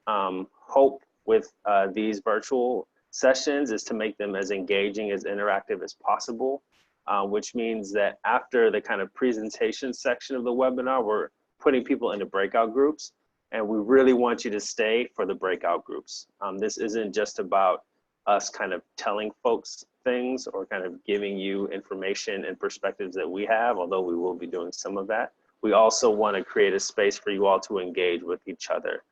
hope with these virtual sessions is to make them as engaging, as interactive as possible, which means that after the kind of presentation section of the webinar, we're putting people into breakout groups, and we really want you to stay for the breakout groups. This isn't just about us kind of telling folks things or kind of giving you information and perspectives that we have, although we will be doing some of that. We also want to create a space for you all to engage with each other.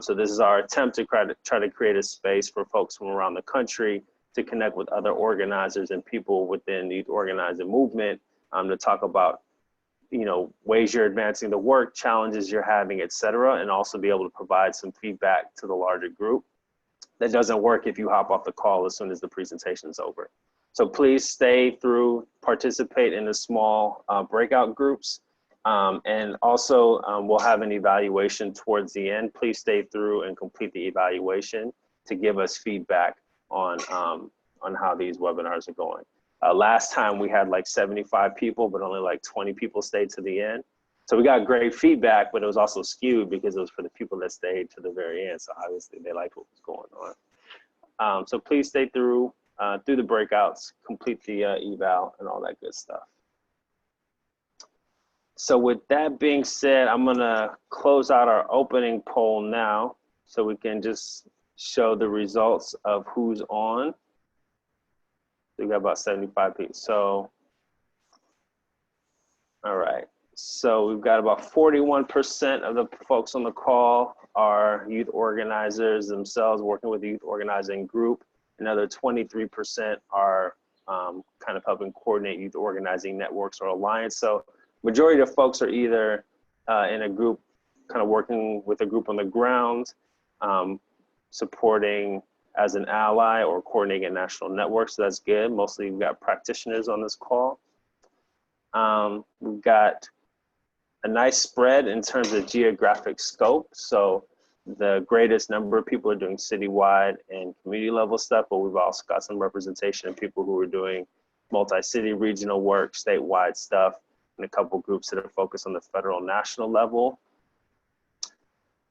So this is our attempt to try to create a space for folks from around the country to connect with other organizers and people within the youth organizing movement, to talk about, you know, ways you're advancing the work, challenges you're having, et cetera, and also be able to provide some feedback to the larger group. That doesn't work if you hop off the call as soon as the presentation is over. So please stay through, participate in the small breakout groups. And also we'll have an evaluation towards the end. Please stay through and complete the evaluation to give us feedback on how these webinars are going. Last time we had like 75 people, but only like 20 people stayed to the end. So we got great feedback, but it was also skewed because it was for the people that stayed to the very end. So obviously they liked what was going on. So please stay through the breakouts, complete the eval and all that good stuff. So with that being said, I'm gonna close out our opening poll now so we can just show the results of who's on. We got about 75 people. So, all right. So we've got about 41% of the folks on the call are youth organizers themselves working with the youth organizing group. Another 23% are kind of helping coordinate youth organizing networks or alliance. So majority of folks are either in a group, kind of working with a group on the ground, supporting as an ally or coordinating a national network. So that's good. Mostly we've got practitioners on this call. We've got a nice spread in terms of geographic scope. So the greatest number of people are doing citywide and community level stuff, but we've also got some representation of people who are doing multi-city regional work, statewide stuff, and a couple groups that are focused on the federal and national level.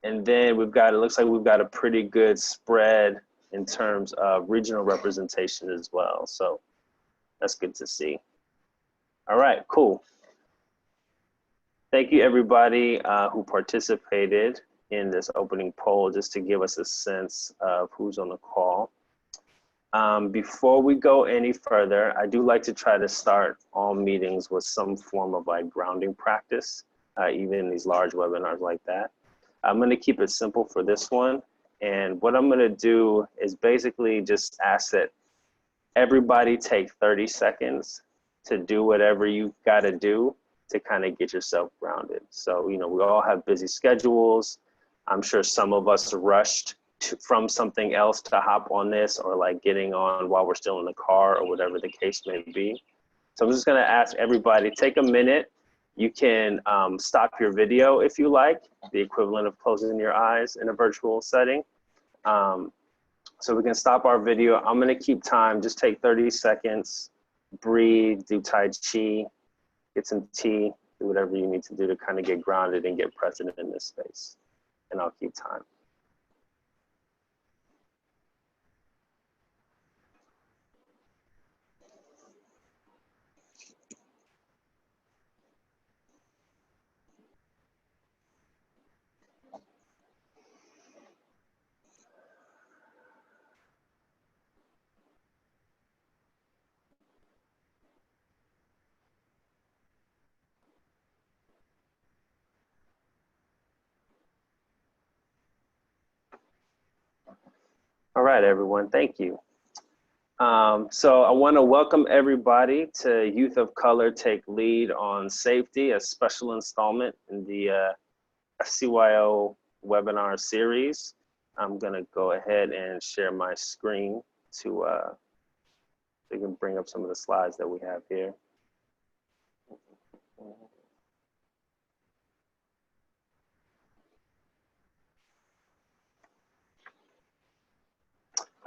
And then we've got, it looks like we've got a pretty good spread in terms of regional representation as well. So that's good to see. All right, cool. Thank you everybody who participated in this opening poll, just to give us a sense of who's on the call. Before we go any further, I do like to try to start all meetings with some form of like grounding practice, even in these large webinars like that. I'm gonna keep it simple for this one. And what I'm gonna do is basically just ask that everybody take 30 seconds to do whatever you gotta do to kind of get yourself grounded. So, you know, we all have busy schedules. I'm sure some of us rushed from something else to hop on this, or like getting on while we're still in the car or whatever the case may be. So I'm just gonna ask everybody, take a minute. You can stop your video if you like, the equivalent of closing your eyes in a virtual setting. So we can stop our video. I'm gonna keep time, just take 30 seconds, breathe, do Tai Chi, get some tea, do whatever you need to do to kind of get grounded and get present in this space. And I'll keep time. All right, everyone, thank you. So I want to welcome everybody to Youth of Color Take Lead on Safety, a special installment in the FCYO webinar series. I'm gonna go ahead and share my screen to, so you can bring up some of the slides that we have here.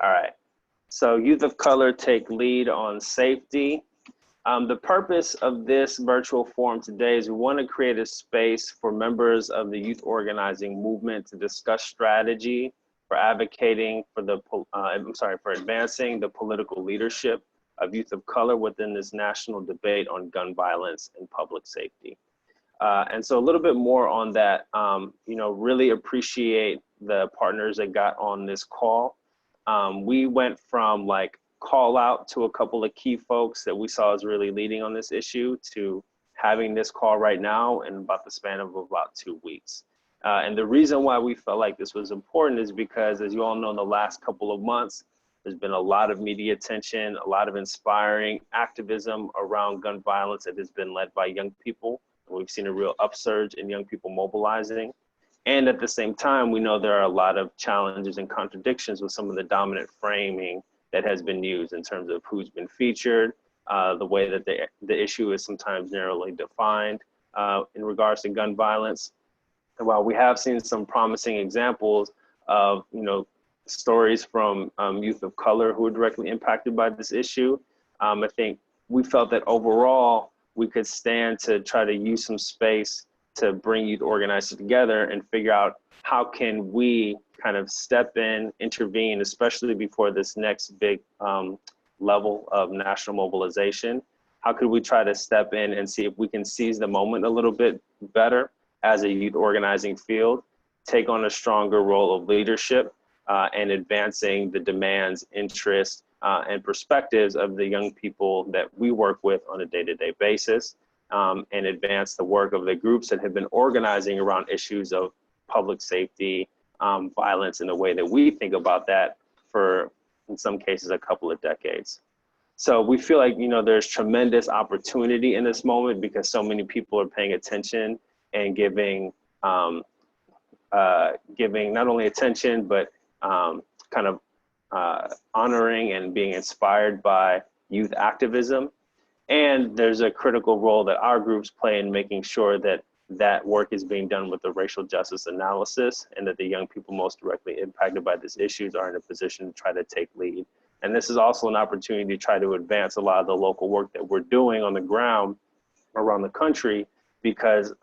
All right, so Youth of Color Take Lead on Safety. The purpose of this virtual forum today is we want to create a space for members of the youth organizing movement to discuss strategy for advocating for for advancing the political leadership of youth of color within this national debate on gun violence and public safety. And so a little bit more on that, really appreciate the partners that got on this call. We went from like call out to a couple of key folks that we saw as really leading on this issue to having this call right now in about the span of about 2 weeks. And the reason why we felt like this was important is because, as you all know, in the last couple of months, there's been a lot of media attention, a lot of inspiring activism around gun violence that has been led by young people. We've seen a real upsurge in young people mobilizing. And at the same time, we know there are a lot of challenges and contradictions with some of the dominant framing that has been used in terms of who's been featured, the way that the issue is sometimes narrowly defined in regards to gun violence. And while we have seen some promising examples of, stories from youth of color who are directly impacted by this issue, I think we felt that overall we could stand to try to use some space to bring youth organizers together and figure out how can we kind of step in, intervene, especially before this next big level of national mobilization. How could we try to step in and see if we can seize the moment a little bit better as a youth organizing field, take on a stronger role of leadership and advancing the demands, interests, and perspectives of the young people that we work with on a day-to-day basis, and advance the work of the groups that have been organizing around issues of public safety, violence in the way that we think about that for, in some cases, a couple of decades. So we feel like, there's tremendous opportunity in this moment because so many people are paying attention and giving not only attention, but kind of honoring and being inspired by youth activism. And there's a critical role that our groups play in making sure that that work is being done with the racial justice analysis and that the young people most directly impacted by these issues are in a position to try to take lead. And this is also an opportunity to try to advance a lot of the local work that we're doing on the ground around the country because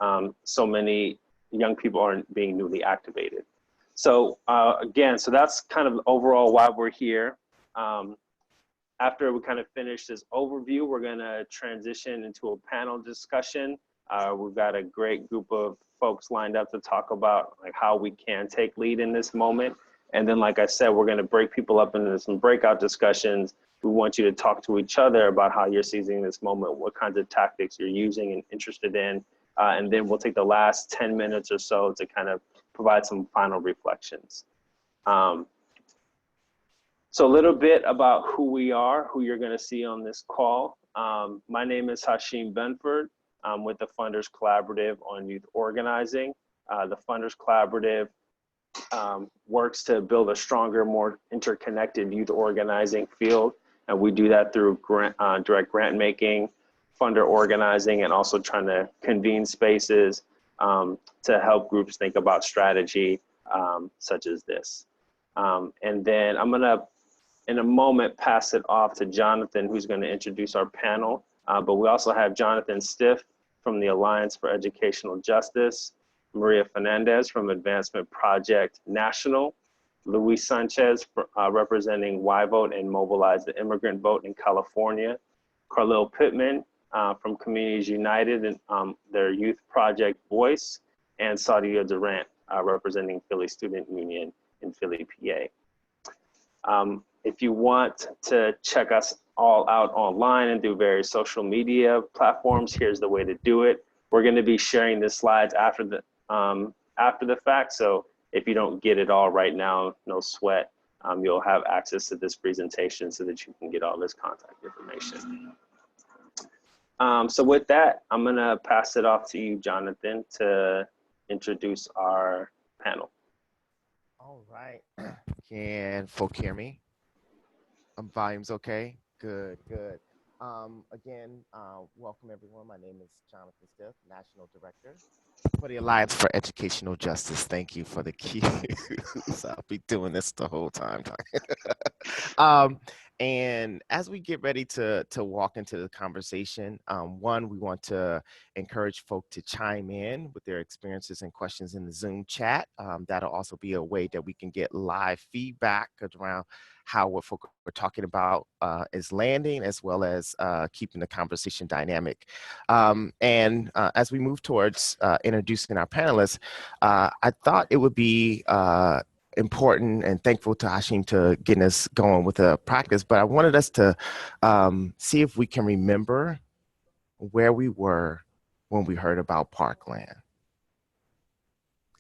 so many young people aren't being newly activated. So again, so that's kind of overall why we're here. After we kind of finish this overview, we're gonna transition into a panel discussion. We've got a great group of folks lined up to talk about like how we can take lead in this moment. And then, like I said, we're gonna break people up into some breakout discussions. We want you to talk to each other about how you're seizing this moment, what kinds of tactics you're using and interested in. And then we'll take the last 10 minutes or so to kind of provide some final reflections. So a little bit about who we are, who you're gonna see on this call. My name is Hashim Benford. I'm with the Funders Collaborative on Youth Organizing. The Funders Collaborative works to build a stronger, more interconnected youth organizing field. And we do that through direct grant making, funder organizing, and also trying to convene spaces to help groups think about strategy such as this. And then I'm gonna, in a moment, pass it off to Jonathan, who's gonna introduce our panel. But we also have Jonathan Stiff from the Alliance for Educational Justice, Maria Fernandez from Advancement Project National, Luis Sanchez representing YVote and Mobilize the Immigrant Vote in California, Carlil Pittman from Communities United and their youth project Voice, and Saudia Durant representing Philly Student Union in Philly, PA. If you want to check us all out online and through various social media platforms, here's the way to do it. We're going to be sharing the slides after the fact. So if you don't get it all right now, no sweat. You'll have access to this presentation so that you can get all this contact information. So with that, I'm going to pass it off to you, Jonathan, to introduce our panel. All right. Can folk hear me? Volume's okay? Good, good. Again, welcome everyone. My name is Jonathan Stiff, National Director for the Alliance for Educational Justice. Thank you for the cues. I'll be doing this the whole time. And as we get ready to walk into the conversation, one, we want to encourage folk to chime in with their experiences and questions in the Zoom chat. That'll also be a way that we can get live feedback around how what folk are talking about is landing, as well as keeping the conversation dynamic. And as we move towards introducing our panelists, I thought it would be important and thankful to Hashim to getting us going with the practice, but I wanted us to see if we can remember where we were when we heard about Parkland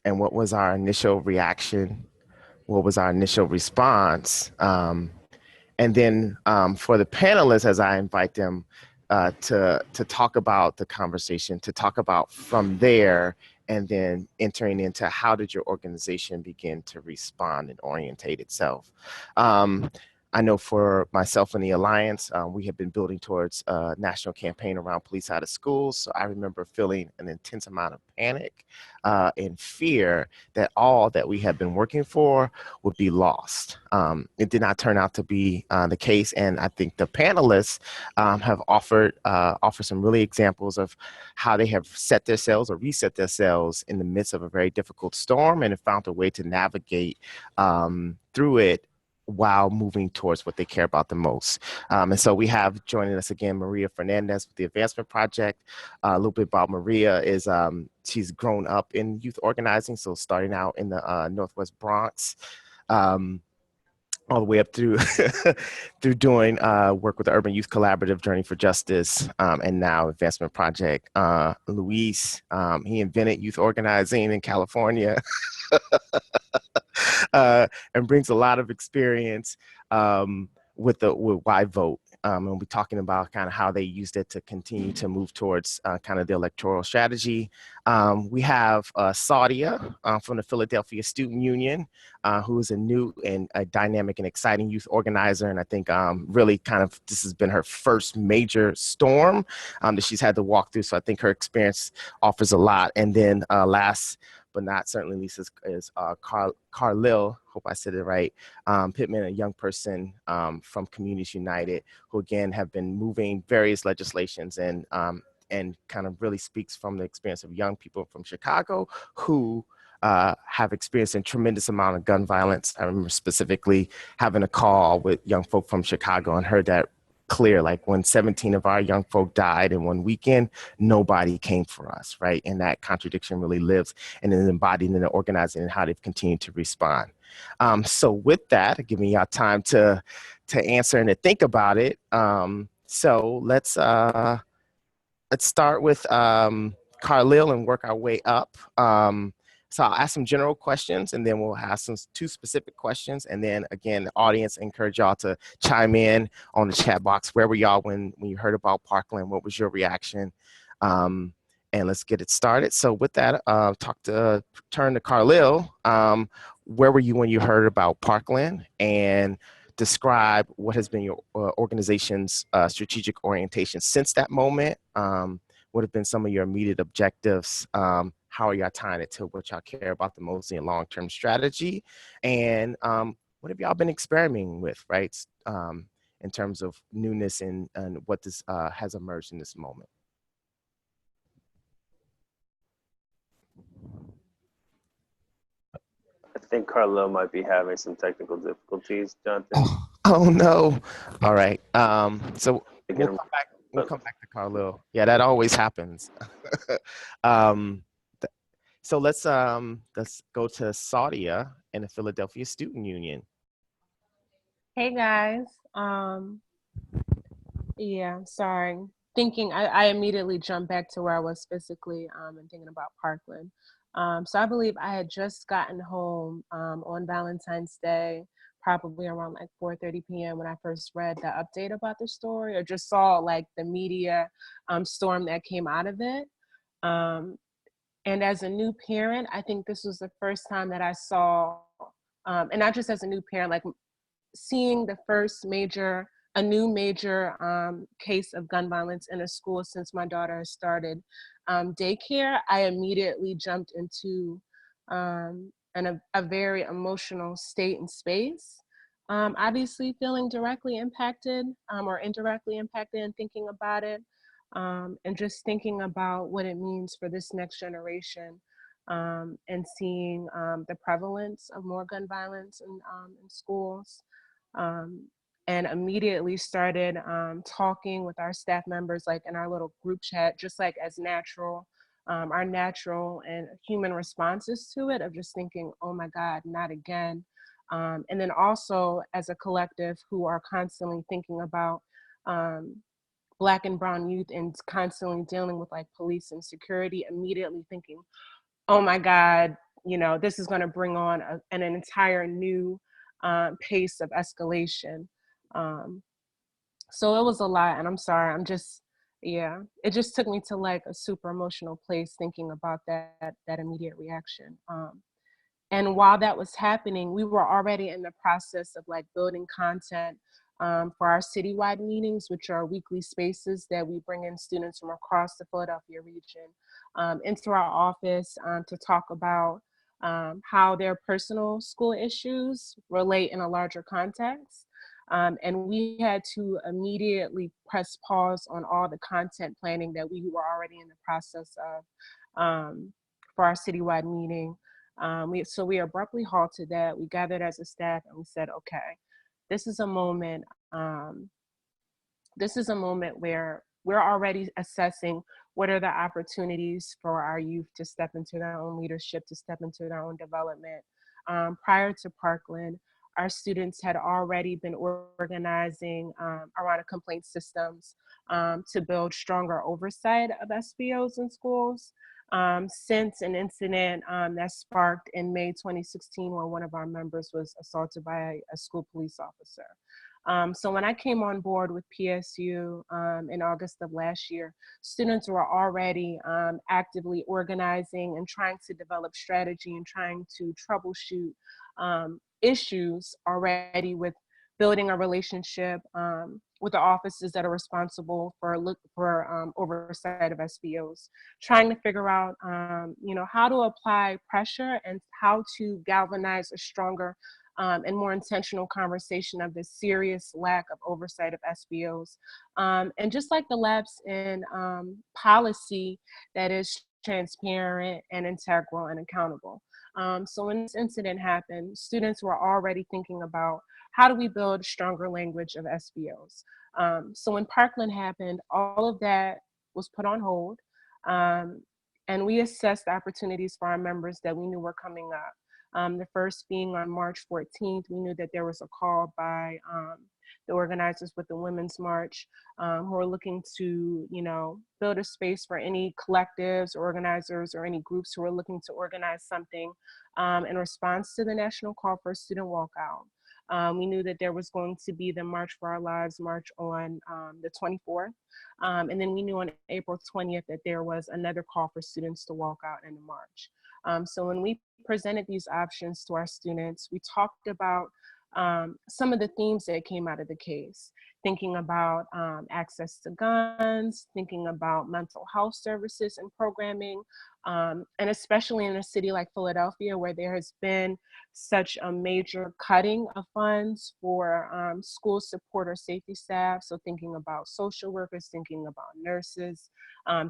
and what was our initial reaction, what was our initial response, and then for the panelists, as I invite them to talk about the conversation, to talk about from there, and then entering into how did your organization begin to respond and orientate itself. I know for myself and the Alliance, we have been building towards a national campaign around police out of schools. So I remember feeling an intense amount of panic and fear that all that we had been working for would be lost. It did not turn out to be the case. And I think the panelists have offered some really examples of how they have set themselves or reset themselves in the midst of a very difficult storm and have found a way to navigate through it while moving towards what they care about the most. And so we have joining us again, Maria Fernandez with the Advancement Project. A little bit about Maria is she's grown up in youth organizing, so starting out in the Northwest Bronx, all the way up through through doing work with the Urban Youth Collaborative, Journey for Justice, and now Advancement Project. Luis, he invented youth organizing in California. And brings a lot of experience with YVote. And we'll be talking about kind of how they used it to continue to move towards kind of the electoral strategy. We have Saudia from the Philadelphia Student Union, who is a new and a dynamic and exciting youth organizer. And I think really kind of this has been her first major storm that she's had to walk through. So I think her experience offers a lot. And then last but not certainly least is Carlil, hope I said it right, Pittman, a young person from Communities United, who again have been moving various legislations and kind of really speaks from the experience of young people from Chicago who have experienced a tremendous amount of gun violence. I remember specifically having a call with young folk from Chicago and heard that clear, like when 17 of our young folk died in one weekend, nobody came for us, right? And that contradiction really lives and is embodied in the organizing and how they've continued to respond. So with that, giving y'all time to answer and to think about it. So let's start with Carlil and work our way up. So I'll ask some general questions and then we'll have two specific questions. And then again, the audience, encourage y'all to chime in on the chat box. Where were y'all when you heard about Parkland? What was your reaction? And let's get it started. So with that, turn to Carlil. Where were you when you heard about Parkland? And describe what has been your organization's strategic orientation since that moment. What have been some of your immediate objectives? How are y'all tying it to what y'all care about the most in long-term strategy? And what have y'all been experimenting with, right? In terms of newness and what this has emerged in this moment. I think Carlo might be having some technical difficulties, Jonathan. Oh no. All right. So we'll come back to Carlo. Yeah, that always happens. So let's go to Saudia and the Philadelphia Student Union. Hey guys. Yeah, sorry. I immediately jumped back to where I was physically and thinking about Parkland. So I believe I had just gotten home on Valentine's Day, probably around like 4:30 p.m. when I first read the update about the story, or just saw like the media storm that came out of it. And as a new parent, I think this was the first time that I saw, and not just as a new parent, like seeing the first a new major case of gun violence in a school since my daughter started daycare. I immediately jumped into a very emotional state and space. Obviously feeling directly impacted or indirectly impacted and thinking about it, and just thinking about what it means for this next generation, and seeing the prevalence of more gun violence in schools. Um, and immediately started talking with our staff members, like in our little group chat, just like as natural, our natural and human responses to it, of just thinking, oh my God, not again. And then also as a collective who are constantly thinking about um, Black and brown youth and constantly dealing with like police and security, immediately thinking, oh my God, this is going to bring on an entire new pace of escalation. Um, so it was a lot, and I'm sorry, yeah, it just took me to like a super emotional place thinking about that immediate reaction. And while that was happening, we were already in the process of like building content for our citywide meetings, which are weekly spaces that we bring in students from across the Philadelphia region into our office to talk about how their personal school issues relate in a larger context. And we had to immediately press pause on all the content planning that we were already in the process of for our citywide meeting. So we abruptly halted that. We gathered as a staff and we said, okay, this is a moment. Um, this is a moment where we're already assessing what are the opportunities for our youth to step into their own leadership, to step into their own development. Prior to Parkland, our students had already been organizing around complaint systems to build stronger oversight of SBOs in schools. Since an incident that sparked in May 2016 when one of our members was assaulted by a school police officer. So when I came on board with PSU in August of last year, students were already actively organizing and trying to develop strategy and trying to troubleshoot issues already with building a relationship with the offices that are responsible for oversight of SBOs, trying to figure out, how to apply pressure and how to galvanize a stronger and more intentional conversation of the serious lack of oversight of SBOs. And just like the lapse in policy that is transparent and integral and accountable. So when this incident happened, students were already thinking about how do we build stronger language of SBOs. So when Parkland happened, all of that was put on hold. And we assessed opportunities for our members that we knew were coming up. The first being on March 14th, we knew that there was a call by the organizers with the Women's March who are looking to, build a space for any collectives, organizers, or any groups who are looking to organize something in response to the national call for a student walkout. We knew that there was going to be the March for Our Lives march on the 24th. And then we knew on April 20th that there was another call for students to walk out in the march. So when we presented these options to our students, we talked about some of the themes that came out of the case, thinking about access to guns, thinking about mental health services and programming, and especially in a city like Philadelphia, where there has been such a major cutting of funds for school support or safety staff. So thinking about social workers, thinking about nurses,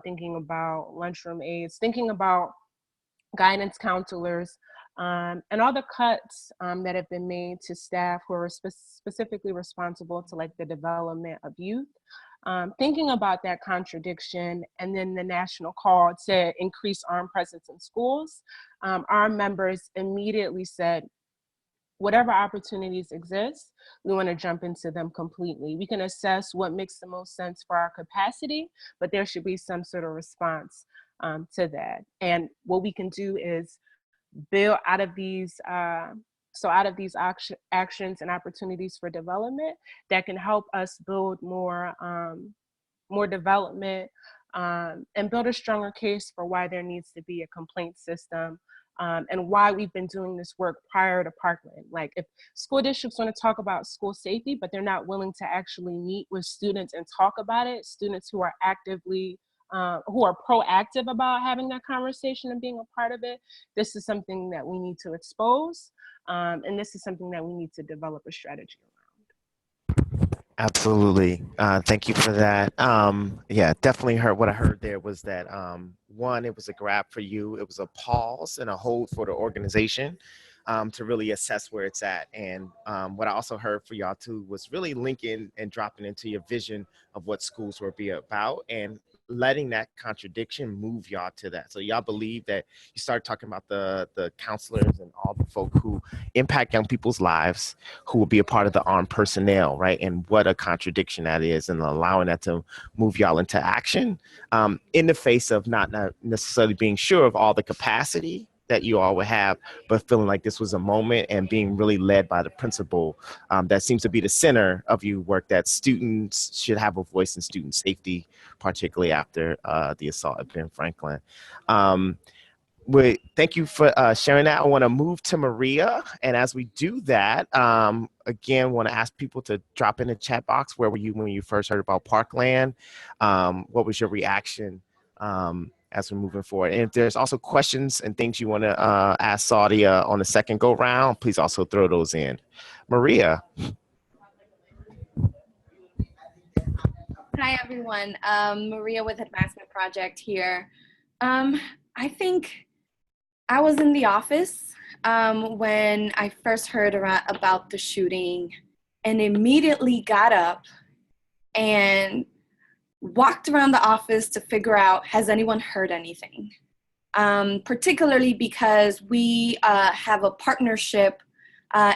thinking about lunchroom aides, thinking about guidance counselors, and all the cuts that have been made to staff who are specifically responsible to like the development of youth. Thinking about that contradiction and then the national call to increase armed presence in schools, our members immediately said, whatever opportunities exist, we want to jump into them completely. We can assess what makes the most sense for our capacity, but there should be some sort of response to that. And what we can do is build out of these actions and opportunities for development that can help us build more development and build a stronger case for why there needs to be a complaint system. And why we've been doing this work prior to Parkland. Like if school districts want to talk about school safety, but they're not willing to actually meet with students and talk about it, students who are actively who are proactive about having that conversation and being a part of it, this is something that we need to expose. And this is something that we need to develop a strategy around. Absolutely. Thank you for that. Yeah, definitely heard what I heard there was that one, it was a grab for you. It was a pause and a hold for the organization to really assess where it's at. And what I also heard for y'all too was really linking and dropping into your vision of what schools will be about and letting that contradiction move y'all to that. So y'all believe that you start talking about the counselors and all the folk who impact young people's lives, who will be a part of the armed personnel, right? And what a contradiction that is, and allowing that to move y'all into action in the face of not necessarily being sure of all the capacity that you all would have, but feeling like this was a moment and being really led by the principal that seems to be the center of your work, that students should have a voice in student safety, particularly after the assault at Ben Franklin. Thank you for sharing that. I want to move to Maria. And as we do that, again, want to ask people to drop in the chat box. Where were you when you first heard about Parkland? What was your reaction as we're moving forward? And if there's also questions and things you want to ask Saudia on the second go round, please also throw those in. Maria. Hi, everyone. Maria with Advancement Project here. I think I was in the office when I first heard about the shooting and immediately got up and walked around the office to figure out, has anyone heard anything? Particularly because we have a partnership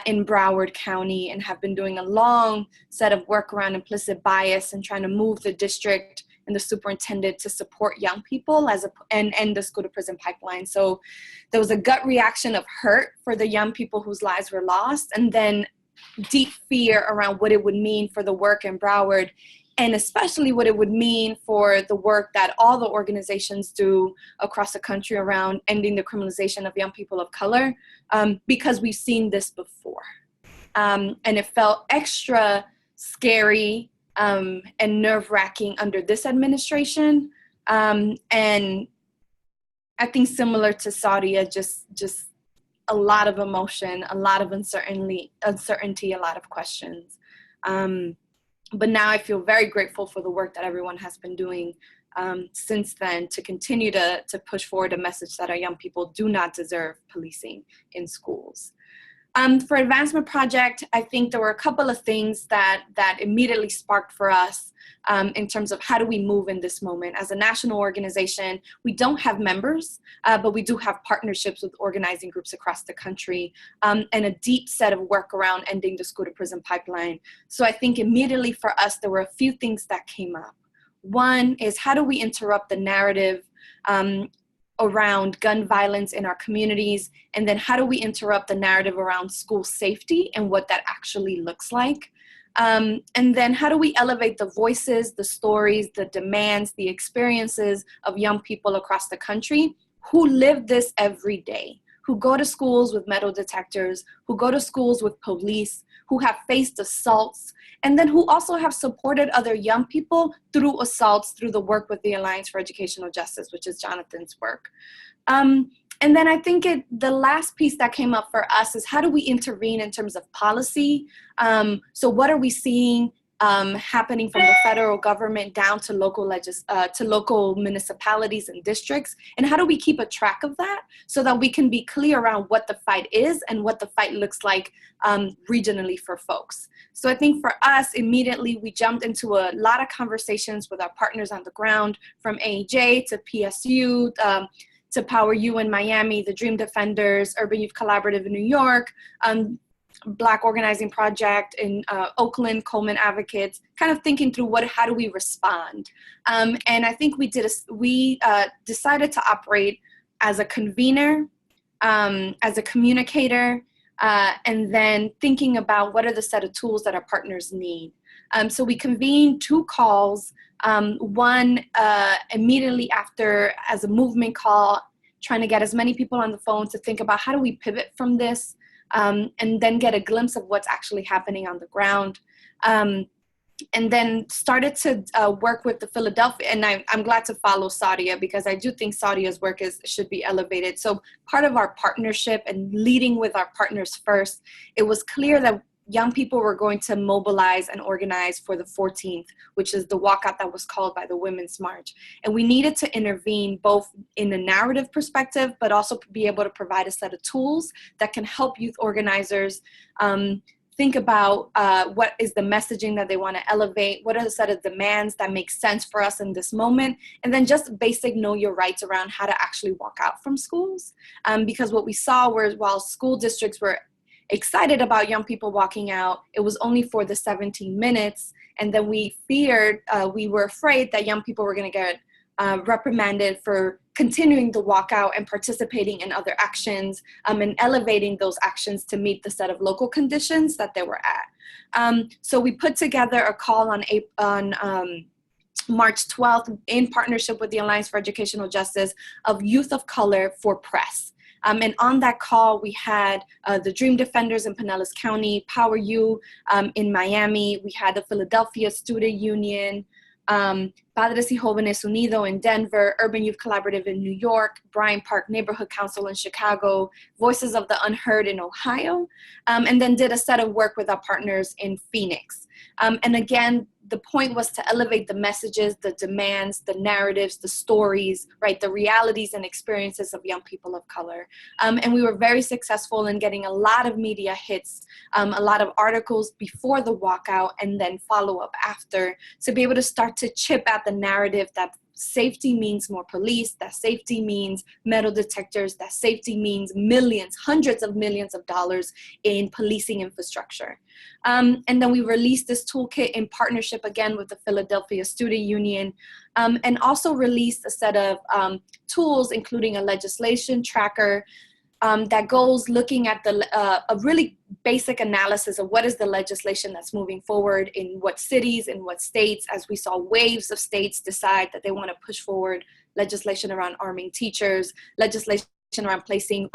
in Broward County and have been doing a long set of work around implicit bias and trying to move the district and the superintendent to support young people and the school to prison pipeline. So there was a gut reaction of hurt for the young people whose lives were lost, and then deep fear around what it would mean for the work in Broward, and especially what it would mean for the work that all the organizations do across the country around ending the criminalization of young people of color, because we've seen this before. And it felt extra scary and nerve-wracking under this administration. And I think similar to Saudia, just a lot of emotion, a lot of uncertainty, a lot of questions. But now I feel very grateful for the work that everyone has been doing since then to continue to push forward a message that our young people do not deserve policing in schools. For Advancement Project, I think there were a couple of things that immediately sparked for us in terms of how do we move in this moment. As a national organization, we don't have members, but we do have partnerships with organizing groups across the country and a deep set of work around ending the school to prison pipeline. So I think immediately for us, there were a few things that came up. One is, how do we interrupt the narrative around gun violence in our communities? And then how do we interrupt the narrative around school safety and what that actually looks like? And then how do we elevate the voices, the stories, the demands, the experiences of young people across the country who live this every day, who go to schools with metal detectors, who go to schools with police, who have faced assaults, and then who also have supported other young people through assaults through the work with the Alliance for Educational Justice, which is Jonathan's work. And then I think the last piece that came up for us is, how do we intervene in terms of policy? So what are we seeing happening from the federal government down to local municipalities and districts? And how do we keep a track of that so that we can be clear around what the fight is and what the fight looks like regionally for folks? So I think for us, immediately we jumped into a lot of conversations with our partners on the ground, from AEJ to PSU, to Power U in Miami, the Dream Defenders, Urban Youth Collaborative in New York, Black Organizing Project in Oakland, Coleman Advocates, kind of thinking through how do we respond? And I think we decided to operate as a convener, as a communicator, and then thinking about what are the set of tools that our partners need. So we convened 2 calls, one immediately after as a movement call, trying to get as many people on the phone to think about how do we pivot from this, and then get a glimpse of what's actually happening on the ground. and then started to work with the Philadelphia, and I'm glad to follow Sadia because I do think Sadia's work should be elevated. So part of our partnership and leading with our partners first, it was clear that young people were going to mobilize and organize for the 14th, which is the walkout that was called by the Women's March. And we needed to intervene both in the narrative perspective, but also be able to provide a set of tools that can help youth organizers think about what is the messaging that they want to elevate, what are the set of demands that make sense for us in this moment, and then just basic know your rights around how to actually walk out from schools. Because what we saw was while school districts were excited about young people walking out, it was only for the 17 minutes. And then we were afraid that young people were going to get reprimanded for continuing the walkout and participating in other actions and elevating those actions to meet the set of local conditions that they were at. So we put together a call on March 12th in partnership with the Alliance for Educational Justice of Youth of Color for Press. And on that call, we had the Dream Defenders in Pinellas County, Power U in Miami. We had the Philadelphia Student Union, Padres y Jóvenes Unido in Denver, Urban Youth Collaborative in New York, Bryant Park Neighborhood Council in Chicago, Voices of the Unheard in Ohio, and then did a set of work with our partners in Phoenix. And again, the point was to elevate the messages, the demands, the narratives, the stories, right, the realities and experiences of young people of color. And we were very successful in getting a lot of media hits, a lot of articles before the walkout and then follow up after, to be able to start to chip at the narrative that safety means more police, that safety means metal detectors, that safety means millions, hundreds of millions of dollars in policing infrastructure. And then we released this toolkit in partnership again with the Philadelphia Student Union, and also released a set of tools, including a legislation tracker that goes looking at a really basic analysis of what is the legislation that's moving forward in what cities, in what states, as we saw waves of states decide that they want to push forward legislation around arming teachers, legislation around placing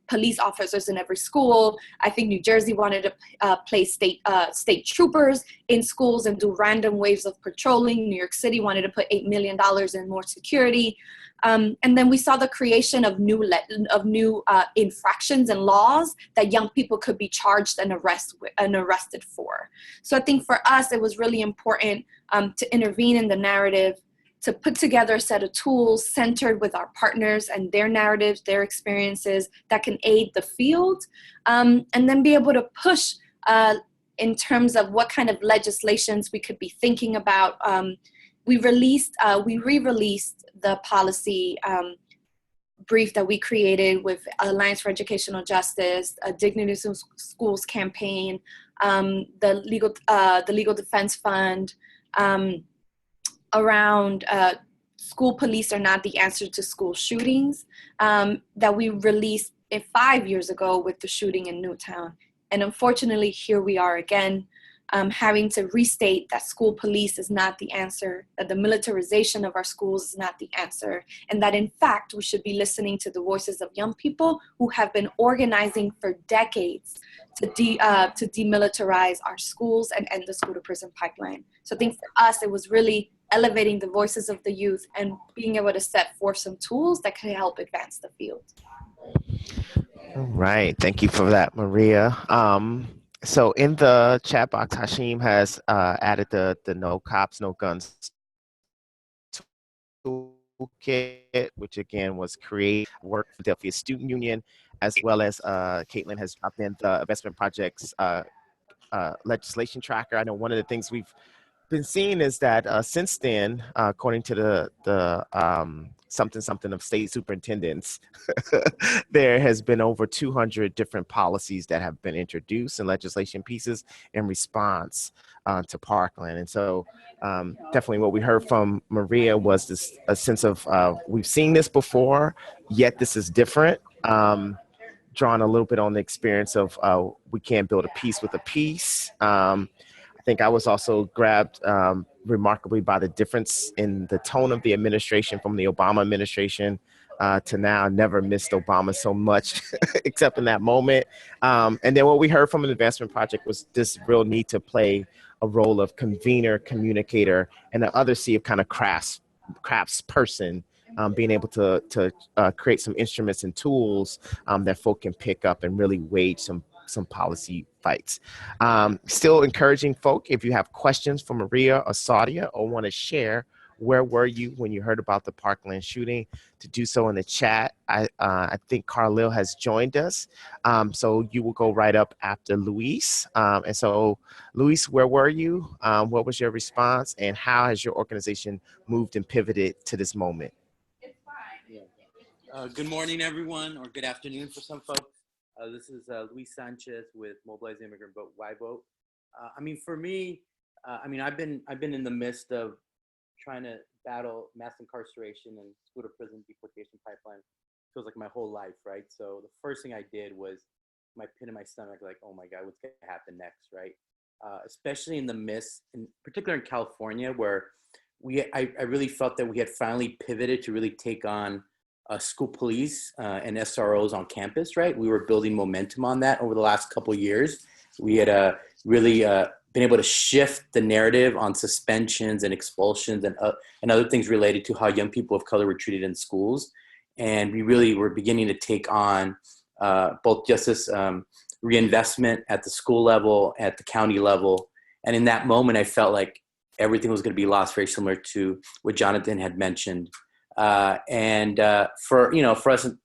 police officers in every school. I think New Jersey wanted to place state troopers in schools and do random waves of patrolling. New York City wanted to put $8 million in more security. And then we saw the creation of new infractions and laws that young people could be charged and arrested for. So I think for us, it was really important to intervene in the narrative, to put together a set of tools centered with our partners and their narratives, their experiences that can aid the field, and then be able to push in terms of what kind of legislations we could be thinking about. We re-released the policy brief that we created with Alliance for Educational Justice, a Dignity in Schools campaign, the Legal Defense Fund, around school police are not the answer to school shootings, that we released 5 years ago with the shooting in Newtown. And unfortunately, here we are again, having to restate that school police is not the answer, that the militarization of our schools is not the answer, and that in fact, we should be listening to the voices of young people who have been organizing for decades to demilitarize our schools and end the school to prison pipeline. So I think for us, it was really elevating the voices of the youth and being able to set forth some tools that can help advance the field. All right, thank you for that, Maria. So in the chat box, Hashim has added the No Cops, No Guns toolkit, which again was created work for the Philadelphia Student Union, as well as Caitlin has dropped in the investment projects legislation tracker. I know one of the things we've been seeing is that since then, according to the something of state superintendents, there has been over 200 different policies that have been introduced and legislation pieces in response to Parkland. And so definitely what we heard from Maria was a sense of we've seen this before, yet this is different. Drawn a little bit on the experience of we can't build a peace with a peace. I think I was also grabbed remarkably by the difference in the tone of the administration from the Obama administration to now. I never missed Obama so much except in that moment. And then what we heard from an advancement project was this real need to play a role of convener, communicator, and the other C of kind of crafts person, being able to create some instruments and tools that folk can pick up and really wage some policy fights. Still encouraging folk, if you have questions for Maria or Sadia or want to share, where were you when you heard about the Parkland shooting, to do so in the chat. I think Carlil has joined us. So you will go right up after Luis. And so Luis, where were you? What was your response, and how has your organization moved and pivoted to this moment? Good morning, everyone, or good afternoon for some folks. This is Luis Sanchez with Mobilize the Immigrant Vote, YVote. I mean, for me, I've been in the midst of trying to battle mass incarceration and school to prison deportation pipeline. Feels like my whole life, right? So the first thing I did was my pit in my stomach, like, oh my God, what's going to happen next, right? Especially in the midst, in particular in California, where I really felt that we had finally pivoted to really take on school police and SROs on campus, right? We were building momentum on that over the last couple of years. We had really been able to shift the narrative on suspensions and expulsions and other things related to how young people of color were treated in schools. And we really were beginning to take on both justice reinvestment at the school level, at the county level. And in that moment, I felt like everything was going to be lost, very similar to what Jonathan had mentioned. For us, the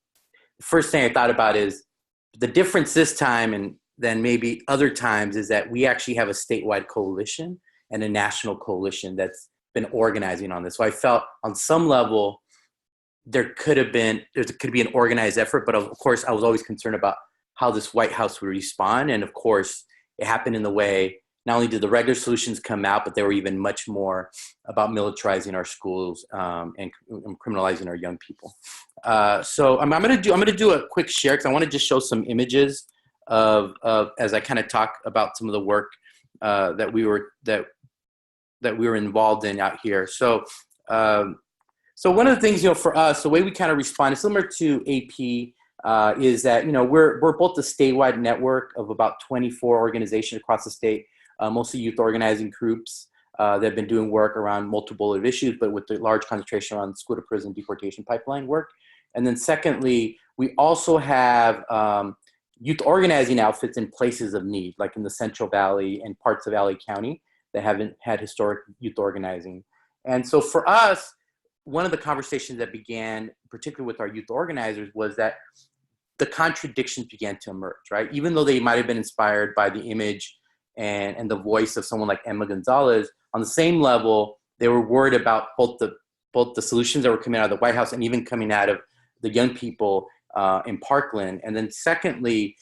first thing I thought about is the difference this time and then maybe other times is that we actually have a statewide coalition and a national coalition that's been organizing on this. So I felt on some level there could be an organized effort, but of course I was always concerned about how this White House would respond. And of course it happened in the way, not only did the regular solutions come out, but they were even much more about militarizing our schools and criminalizing our young people. So I'm gonna do a quick share because I want to just show some images of as I kind of talk about some of the work that we were involved in out here. So one of the things, for us, the way we kind of respond is similar to AP, is that we're both a statewide network of about 24 organizations across the state. Mostly youth organizing groups that have been doing work around multiple issues, but with the large concentration around school to prison deportation pipeline work. And then secondly, we also have youth organizing outfits in places of need, like in the Central Valley and parts of LA County that haven't had historic youth organizing. And so for us, one of the conversations that began, particularly with our youth organizers, was that the contradictions began to emerge, right? Even though they might have been inspired by the image and the voice of someone like Emma Gonzalez, on the same level, they were worried about both the solutions that were coming out of the White House and even coming out of the young people in Parkland. And then secondly,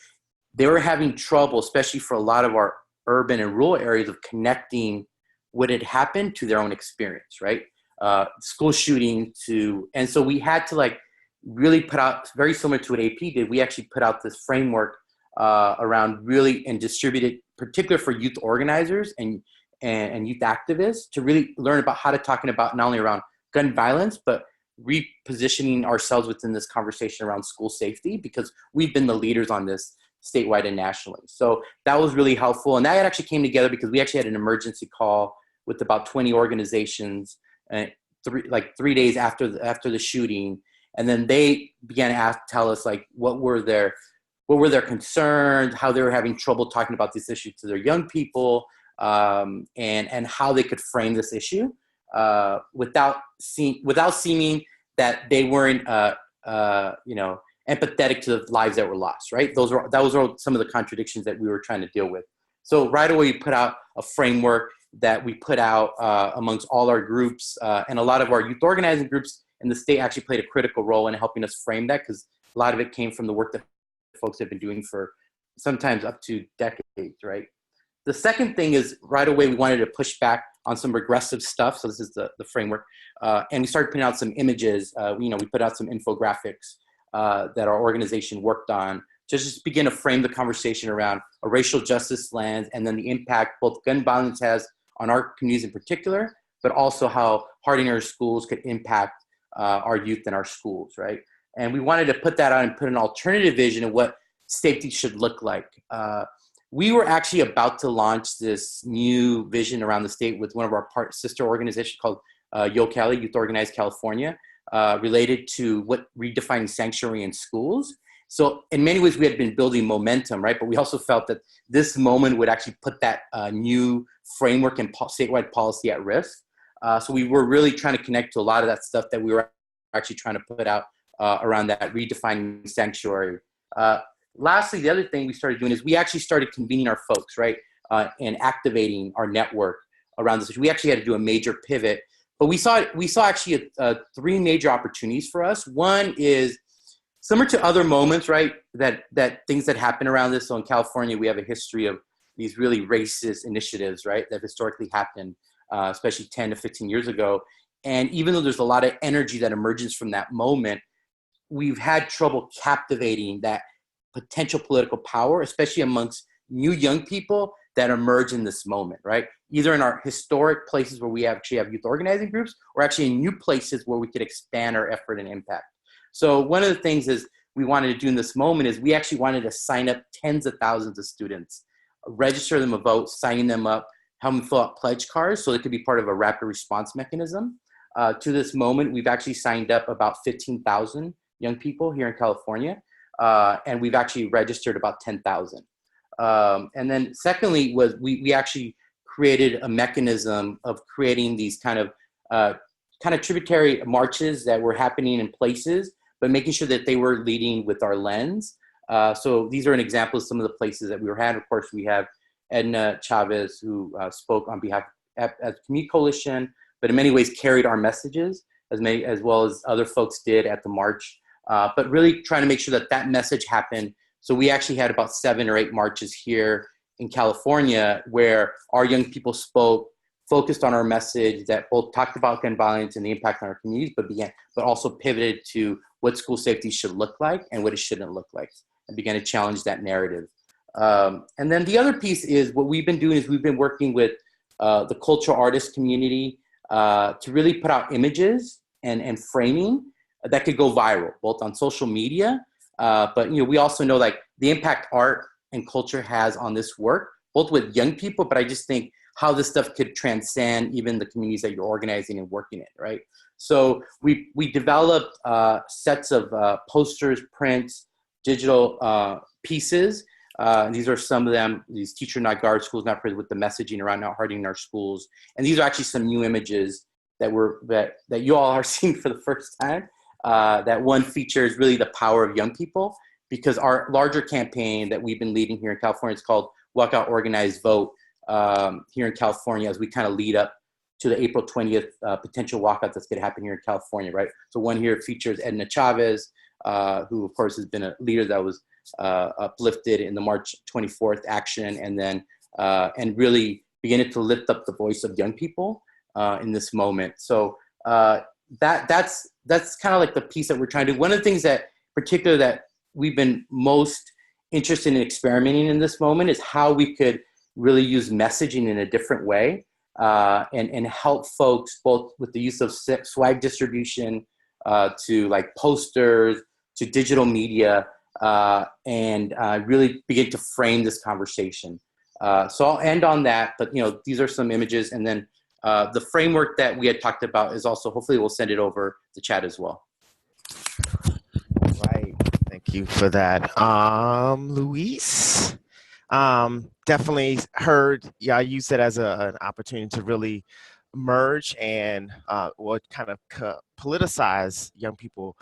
they were having trouble, especially for a lot of our urban and rural areas, of connecting what had happened to their own experience, right? School shooting and so we had to really put out, very similar to what AP did, we actually put out this framework around really and distributed, particularly for youth organizers and youth activists, to really learn about how to talking about not only around gun violence, but repositioning ourselves within this conversation around school safety, because we've been the leaders on this statewide and nationally. So that was really helpful. And that actually came together because we actually had an emergency call with about 20 organizations 3 days after the shooting. And then they began to tell us what were their concerns, how they were having trouble talking about this issue to their young people, and how they could frame this issue without seeming that they weren't empathetic to the lives that were lost, right? Those were some of the contradictions that we were trying to deal with. So right away, we put out a framework that we put out amongst all our groups, and a lot of our youth organizing groups in the state actually played a critical role in helping us frame that, because a lot of it came from the work that folks have been doing for sometimes up to decades, right? The second thing is right away we wanted to push back on some regressive stuff. So this is the framework. And we started putting out some images. We put out some infographics that our organization worked on to just begin to frame the conversation around a racial justice lens, and then the impact both gun violence has on our communities in particular, but also how hardening our schools could impact our youth in our schools, right? And we wanted to put that out and put an alternative vision of what safety should look like. we were actually about to launch this new vision around the state with one of our sister organizations called YoCali, Youth Organized California, related to what redefining sanctuary in schools. So in many ways, we had been building momentum, right? But we also felt that this moment would actually put that new framework and statewide policy at risk. So we were really trying to connect to a lot of that stuff that we were actually trying to put out around that redefining sanctuary. Lastly, the other thing we started doing is we actually started convening our folks, right? And activating our network around this. We actually had to do a major pivot, but we saw actually three major opportunities for us. One is similar to other moments, right? That things that happen around this. So in California, we have a history of these really racist initiatives, right? That historically happened, especially 10 to 15 years ago. And even though there's a lot of energy that emerges from that moment, we've had trouble captivating that potential political power, especially amongst new young people that emerge in this moment, right? Either in our historic places where we actually have youth organizing groups, or actually in new places where we could expand our effort and impact. So one of the things is we wanted to do in this moment is we actually wanted to sign up tens of thousands of students, register them a vote, signing them up, have them fill out pledge cards so it could be part of a rapid response mechanism. To this moment, we've actually signed up about 15,000 young people here in California, and we've actually registered about 10,000. And then secondly was we actually created a mechanism of creating these kind of tributary marches that were happening in places, but making sure that they were leading with our lens. So these are an example of some of the places that we were at. Of course, we have Edna Chavez, who spoke on behalf of the Community Coalition, but in many ways carried our messages as well as other folks did at the march. But really trying to make sure that that message happened. So we actually had about 7 or 8 marches here in California where our young people spoke, focused on our message that both talked about gun violence and the impact on our communities, but also pivoted to what school safety should look like and what it shouldn't look like, and began to challenge that narrative. And then the other piece is what we've been doing is we've been working with the cultural artist community to really put out images and framing that could go viral, both on social media, but we also know like the impact art and culture has on this work, both with young people, but I just think how this stuff could transcend even the communities that you're organizing and working in, right? So we developed sets of posters, prints, digital pieces. These are some of them, these Teacher Not Guard, Schools Not Prison, with the messaging around not hardening our schools. And these are actually some new images that you all are seeing for the first time. That one features really the power of young people, because our larger campaign that we've been leading here in California is called Walkout Organized Vote here in California, as we kind of lead up to the April 20th potential walkout that's going to happen here in California, right? So one here features Edna Chavez, who of course has been a leader that was uplifted in the March 24th action, and then and really beginning to lift up the voice of young people in this moment. So that's kind of like the piece that we're trying to do. One of the things that particular that we've been most interested in experimenting in this moment is how we could really use messaging in a different way and help folks both with the use of swag distribution to like posters, to digital media, and really begin to frame this conversation. So I'll end on that, but these are some images, and then the framework that we had talked about is also, hopefully we'll send it over the chat as well. Right, thank you for that. Luis, definitely heard, I use it as an opportunity to really merge and what kind of politicize young people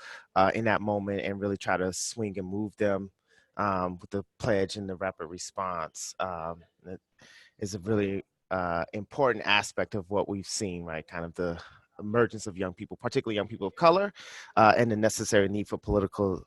in that moment and really try to swing and move them with the pledge and the rapid response. That is a really important aspect of what we've seen, right? Kind of the emergence of young people, particularly young people of color, and the necessary need for political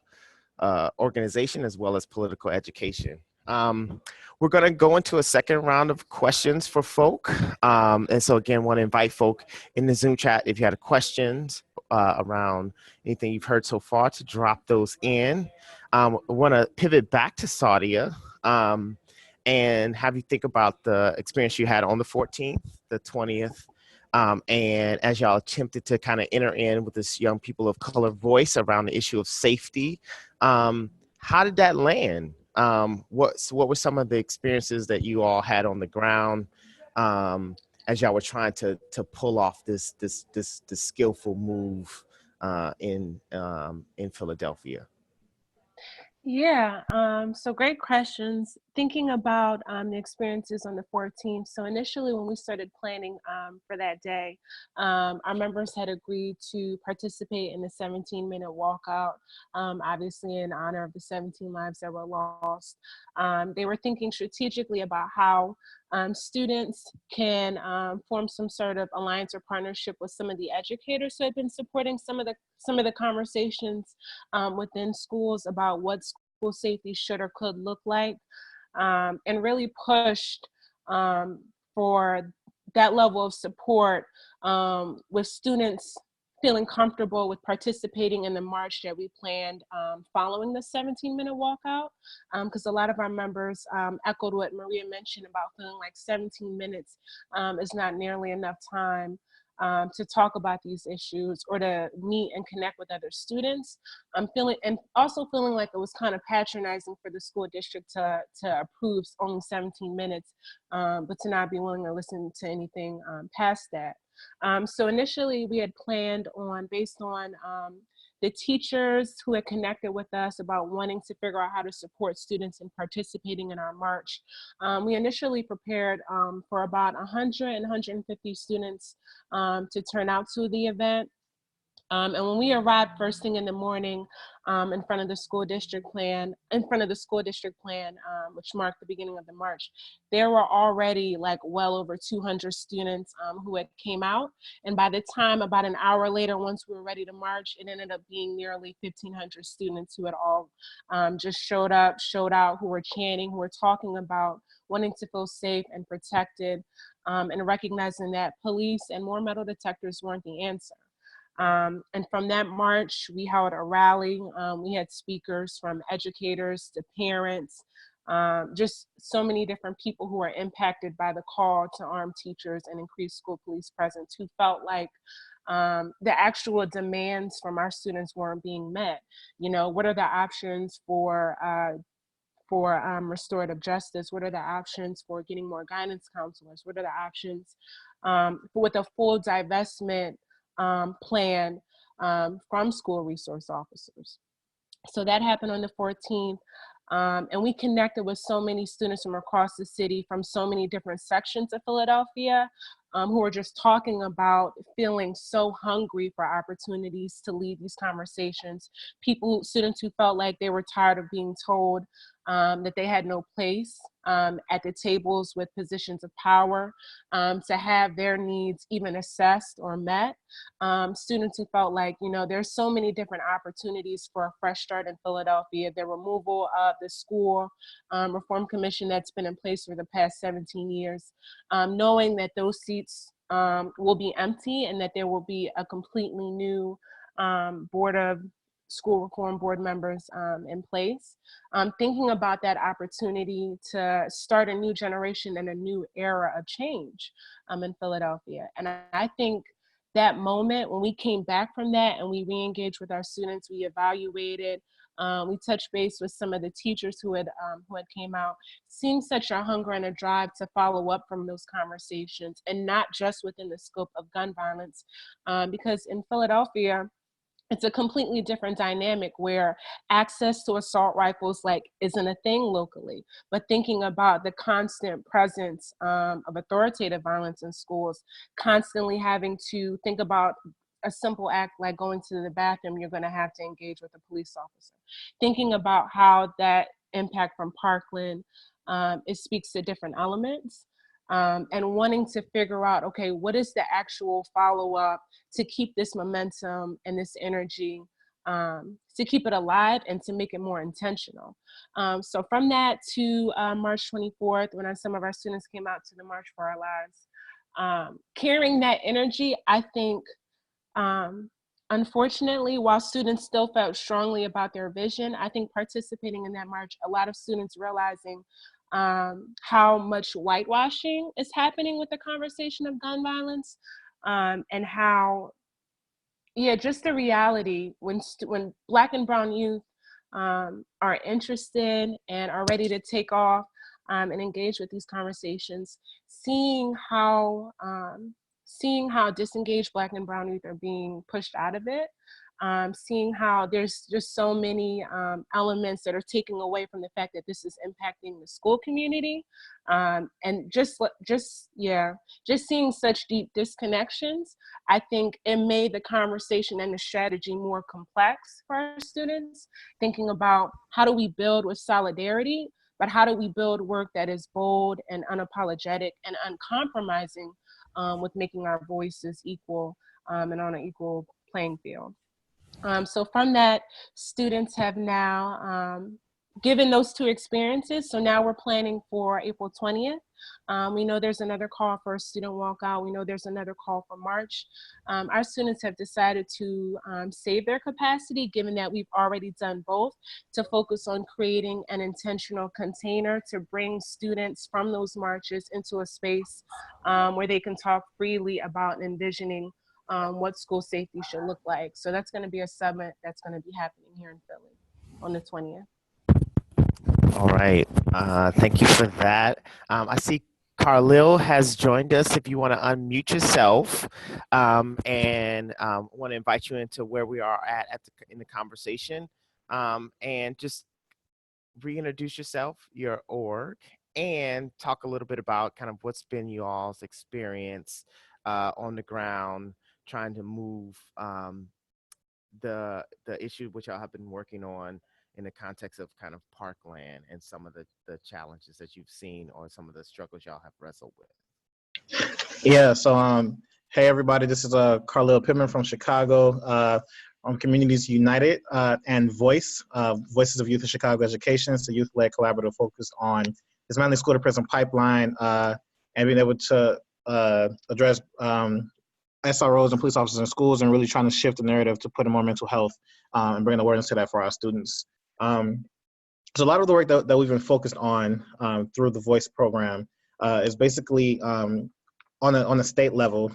organization as well as political education. We're going to go into a second round of questions for folk. And so again, want to invite folk in the Zoom chat, if you had questions around anything you've heard so far, to drop those in. I want to pivot back to Saudia and have you think about the experience you had on the 14th, the 20th, and as y'all attempted to kind of enter in with this young people of color voice around the issue of safety. How did that land? what were some of the experiences that you all had on the ground as y'all were trying to pull off this skillful move in Philadelphia? Yeah, so great questions. Thinking about the experiences on the 14th. So initially when we started planning for that day, our members had agreed to participate in the 17-minute walkout, obviously in honor of the 17 lives that were lost. They were thinking strategically about how students can form some sort of alliance or partnership with some of the educators who had been supporting some of the conversations within schools about what school safety should or could look like, and really pushed for that level of support with students feeling comfortable with participating in the march that we planned following the 17-minute walkout, because a lot of our members echoed what Maria mentioned about feeling like 17 minutes is not nearly enough time to talk about these issues or to meet and connect with other students. Also feeling like it was kind of patronizing for the school district to approve only 17 minutes, but to not be willing to listen to anything past that. So initially we had planned on, based on the teachers who had connected with us about wanting to figure out how to support students in participating in our march. We initially prepared for about 100 and 150 students to turn out to the event. And when we arrived first thing in the morning in front of the school district plan, which marked the beginning of the march, there were already like well over 200 students who had came out. And by the time, about an hour later, once we were ready to march, it ended up being nearly 1,500 students who had all just showed out, who were chanting, who were talking about wanting to feel safe and protected, and recognizing that police and more metal detectors weren't the answer. And from that march, we held a rally. We had speakers from educators to parents, just so many different people who are impacted by the call to arm teachers and increase school police presence, who felt like the actual demands from our students weren't being met. You know, what are the options for restorative justice? What are the options for getting more guidance counselors? What are the options with a full divestment plan from school resource officers? So that happened on the 14th. And we connected with so many students from across the city, from so many different sections of Philadelphia, who were just talking about feeling so hungry for opportunities to lead these conversations. Students who felt like they were tired of being told that they had no place at the tables with positions of power, to have their needs even assessed or met. Students who felt like, you know, there's so many different opportunities for a fresh start in Philadelphia. The removal of the school reform commission that's been in place for the past 17 years, knowing that those seats will be empty and that there will be a completely new board of school reform board members in place. Thinking about that opportunity to start a new generation and a new era of change in Philadelphia. And I think that moment when we came back from that and we re-engaged with our students, we evaluated, we touched base with some of the teachers who had came out, seeing such a hunger and a drive to follow up from those conversations, and not just within the scope of gun violence, because in Philadelphia, it's a completely different dynamic where access to assault rifles isn't a thing locally, but thinking about the constant presence of authoritative violence in schools, constantly having to think about a simple act like going to the bathroom, you're going to have to engage with a police officer. Thinking about how that impact from Parkland, it speaks to different elements. And wanting to figure out, okay, what is the actual follow-up to keep this momentum and this energy, to keep it alive and to make it more intentional. So from that to March 24th, when some of our students came out to the March for Our Lives, carrying that energy, I think, unfortunately, while students still felt strongly about their vision, I think participating in that march, a lot of students realizing how much whitewashing is happening with the conversation of gun violence, and how, just the reality when Black and brown youth are interested and are ready to take off and engage with these conversations, seeing how disengaged Black and Brown youth are being pushed out of it, seeing how there's just so many elements that are taking away from the fact that this is impacting the school community, and just seeing such deep disconnections, I think it made the conversation and the strategy more complex for our students, thinking about how do we build with solidarity, but how do we build work that is bold and unapologetic and uncompromising, with making our voices equal, and on an equal playing field. So from that, students have now given those two experiences. So now we're planning for April 20th. We know there's another call for a student walkout. We know there's another call for March. Our students have decided to save their capacity, given that we've already done both, to focus on creating an intentional container to bring students from those marches into a space where they can talk freely about envisioning what school safety should look like. So that's going to be a summit that's going to be happening here in Philly on the 20th. All right. Thank you for that. I see Carlil has joined us. If you want to unmute yourself, and want to invite you into where we are in the conversation, and just reintroduce yourself, your org, and talk a little bit about kind of what's been y'all's experience on the ground, trying to move the issue which y'all have been working on in the context of kind of Parkland and some of the challenges that you've seen or some of the struggles y'all have wrestled with. Yeah, so hey everybody, this is Carlil Pittman from Chicago. On Communities United and Voice, Voices of Youth in Chicago Education. It's a youth-led collaborative focused on dismantling school to prison pipeline and being able to address SROs and police officers in schools, and really trying to shift the narrative to put in more mental health and bring awareness to that for our students. So a lot of the work that we've been focused on through the Voice program is basically on a state level,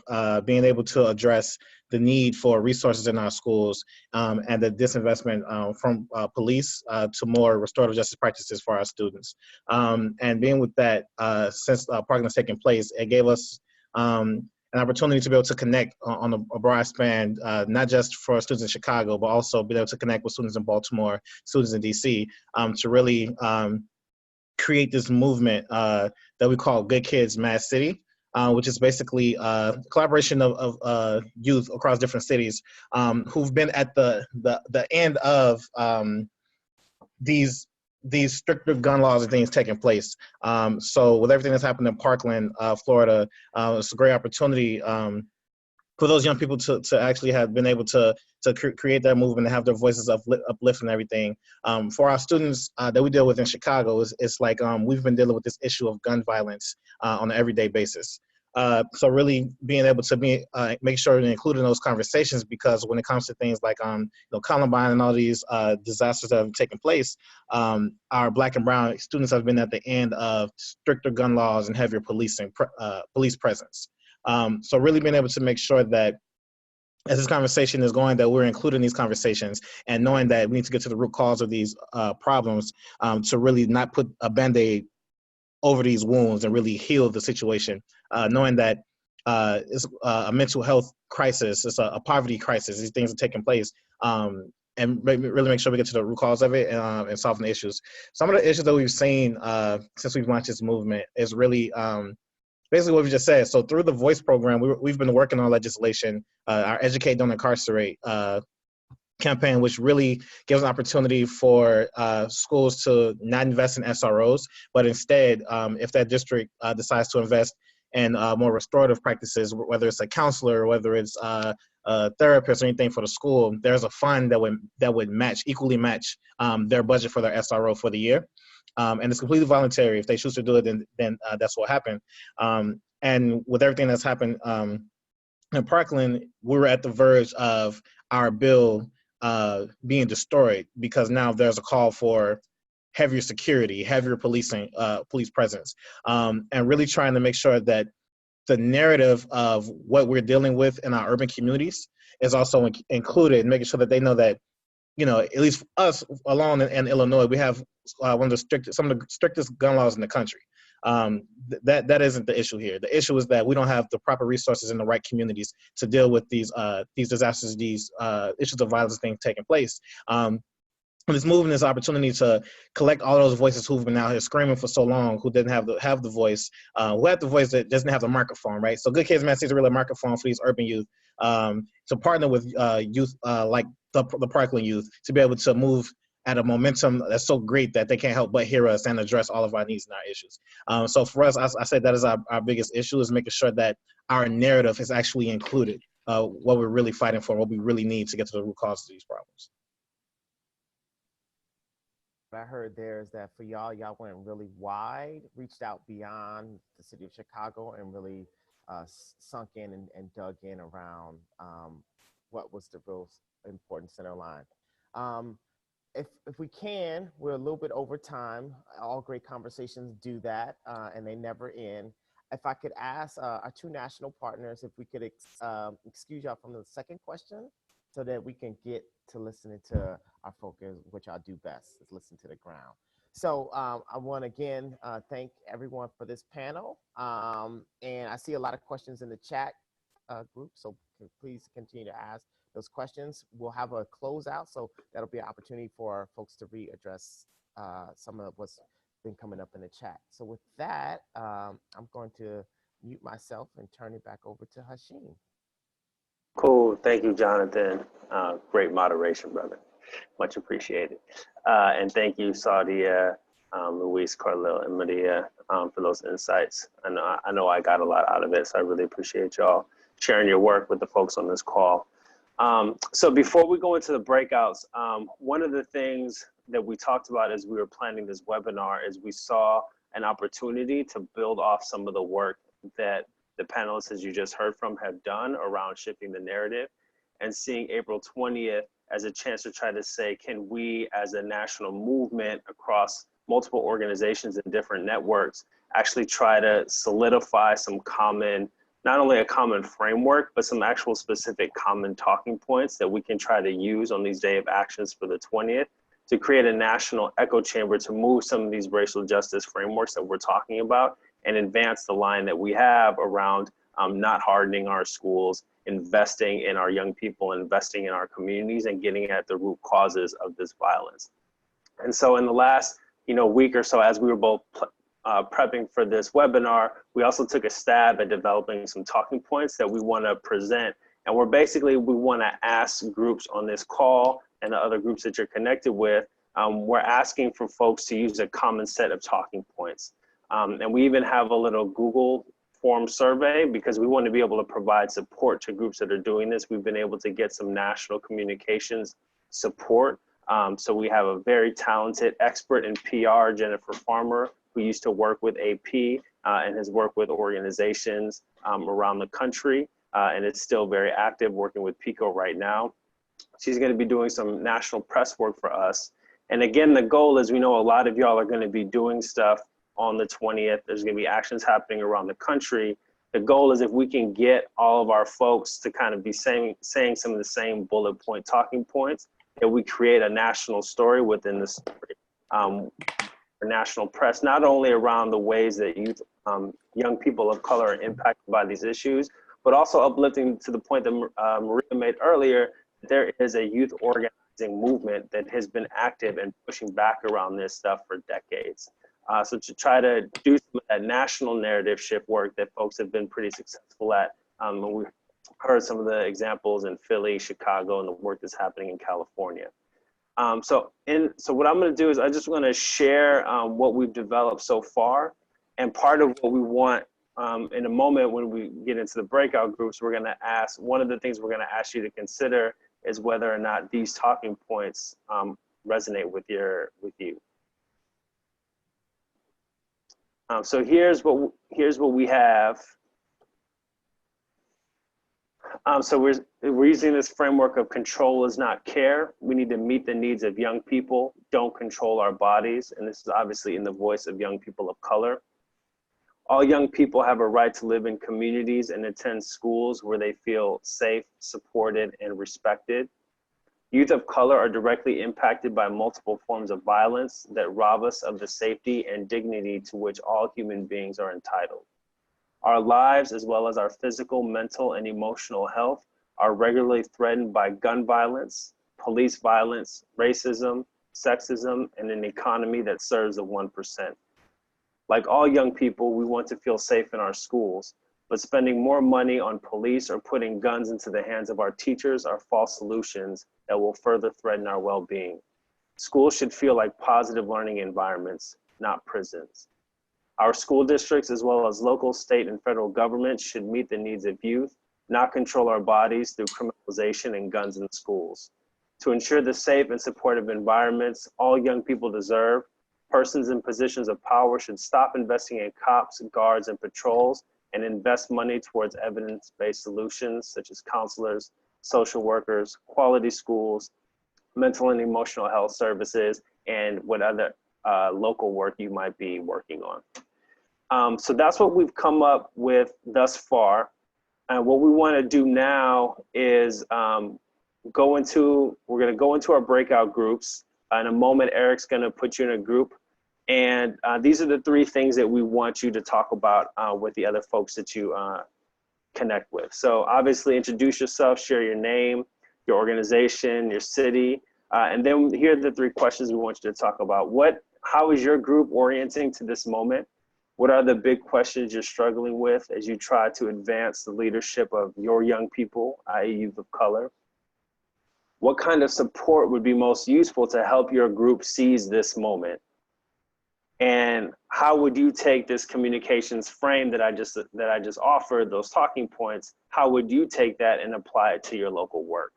being able to address the need for resources in our schools and the disinvestment from police to more restorative justice practices for our students. And being with that, since Parkland has taken place, it gave us an opportunity to be able to connect on a broad span, not just for students in Chicago, but also be able to connect with students in Baltimore, students in DC, to really create this movement that we call Good Kids, Mad City, which is basically a collaboration of youth across different cities who've been at the end of these stricter gun laws and things taking place. So with everything that's happened in Parkland, Florida, it's a great opportunity for those young people to actually have been able to create that movement and have their voices uplift and everything. For our students that we deal with in Chicago, it's like we've been dealing with this issue of gun violence on an everyday basis. So really being able to make sure to include in those conversations, because when it comes to things like Columbine and all these disasters that have taken place, our Black and Brown students have been at the end of stricter gun laws and heavier police presence. So really being able to make sure that as this conversation is going, that we're including these conversations and knowing that we need to get to the root cause of these problems to really not put a Band-Aid over these wounds and really heal the situation, knowing that it's a mental health crisis, it's a poverty crisis, these things are taking place, and really make sure we get to the root cause of it and solving the issues. Some of the issues that we've seen since we've launched this movement is really basically what we just said. So through the Voice program, we've been working on legislation, our Educate, Don't Incarcerate campaign, which really gives an opportunity for schools to not invest in SROs, but instead, if that district decides to invest in more restorative practices, whether it's a counselor, whether it's a therapist or anything for the school, there's a fund that would equally match their budget for their SRO for the year. And it's completely voluntary. If they choose to do it, then that's what happened. And with everything that's happened in Parkland, we were at the verge of our bill being destroyed, because now there's a call for heavier security, heavier police presence, and really trying to make sure that the narrative of what we're dealing with in our urban communities is also included, making sure that they know that you know, at least us alone in Illinois, we have some of the strictest gun laws in the country. That isn't the issue here. The issue is that we don't have the proper resources in the right communities to deal with these disasters, these issues of violence things taking place. And it's moving this opportunity to collect all those voices who've been out here screaming for so long, who didn't have the voice, who had the voice that doesn't have the microphone, right? So Good Kids Man City is really a microphone for these urban youth, to partner with youth like the Parkland youth to be able to move at a momentum that's so great that they can't help but hear us and address all of our needs and our issues. So for us, I say that is our biggest issue, is making sure that our narrative is actually included, what we're really fighting for, what we really need to get to the root cause of these problems. What I heard there is that for y'all went really wide, reached out beyond the city of Chicago, and really sunk in and dug in around what was the real important center line. If we can, we're a little bit over time. All great conversations do that, and they never end. If I could ask our two national partners if we could excuse y'all from the second question, so that we can get to listening to our focus, which I do best, is listen to the ground. So I want to again thank everyone for this panel. And I see a lot of questions in the chat group, so please continue to ask those questions. We'll have a closeout, so that'll be an opportunity for folks to readdress some of what's been coming up in the chat. So with that, I'm going to mute myself and turn it back over to Hashim. Cool. Thank you, Jonathan. Great moderation, brother. Much appreciated. And thank you, Saudia, Luis, Carlil, and Maria for those insights. I know I got a lot out of it, so I really appreciate y'all sharing your work with the folks on this call. So before we go into the breakouts, one of the things that we talked about as we were planning this webinar is we saw an opportunity to build off some of the work that the panelists, as you just heard from, have done around shifting the narrative, and seeing April 20th as a chance to try to say, can we as a national movement across multiple organizations and different networks actually try to solidify some common, not only a common framework, but some actual specific common talking points that we can try to use on these day of actions for the 20th to create a national echo chamber to move some of these racial justice frameworks that we're talking about and advance the line that we have around not hardening our schools, investing in our young people, investing in our communities, and getting at the root causes of this violence. And so in the last week or so, as we were both prepping for this webinar, we also took a stab at developing some talking points that we want to present. And we want to ask groups on this call and the other groups that you're connected with, we're asking for folks to use a common set of talking points. And we even have a little Google form survey because we want to be able to provide support to groups that are doing this. We've been able to get some national communications support. So we have a very talented expert in PR, Jennifer Farmer, who used to work with AP and has worked with organizations around the country and is still very active working with PICO right now. She's going to be doing some national press work for us. And again, the goal is, we know a lot of y'all are going to be doing stuff on the 20th. There's going to be actions happening around the country. The goal is if we can get all of our folks to kind of be saying some of the same bullet point talking points, that we create a national story within the story for national press, not only around the ways that youth, young people of color are impacted by these issues, but also uplifting to the point that Maria made earlier, there is a youth organizing movement that has been active and pushing back around this stuff for decades. So to try to do some of that national narrative shift work that folks have been pretty successful at, when we heard some of the examples in Philly, Chicago, and the work that's happening in California. So what I'm going to do is I just want to share what we've developed so far, and part of what we want in a moment when we get into the breakout groups, we're going to ask, one of the things we're going to ask you to consider is whether or not these talking points resonate with you. So here's what we have. So we're using this framework of control is not care. We need to meet the needs of young people, don't control our bodies. And this is obviously in the voice of young people of color. All young people have a right to live in communities and attend schools where they feel safe, supported, and respected. Youth of color are directly impacted by multiple forms of violence that rob us of the safety and dignity to which all human beings are entitled. Our lives, as well as our physical, mental, and emotional health, are regularly threatened by gun violence, police violence, racism, sexism, and an economy that serves the 1%. Like all young people, we want to feel safe in our schools, but spending more money on police or putting guns into the hands of our teachers are false solutions that will further threaten our well-being. Schools should feel like positive learning environments, not prisons. Our school districts, as well as local, state, and federal governments, should meet the needs of youth, not control our bodies through criminalization and guns in schools. To ensure the safe and supportive environments all young people deserve, persons in positions of power should stop investing in cops, guards, and patrols and invest money towards evidence-based solutions such as counselors, social workers, quality schools, mental and emotional health services, and what other local work you might be working on. So that's what we've come up with thus far. And what we want to do now is we're going to go into our breakout groups. In a moment, Eric's going to put you in a group. And these are the three things that we want you to talk about with the other folks that you connect with. So obviously introduce yourself, share your name, your organization, your city. And then here are the three questions we want you to talk about. How is your group orienting to this moment? What are the big questions you're struggling with as you try to advance the leadership of your young people, i.e. youth of color? What kind of support would be most useful to help your group seize this moment? And how would you take this communications frame that I just offered, those talking points, how would you take that and apply it to your local work?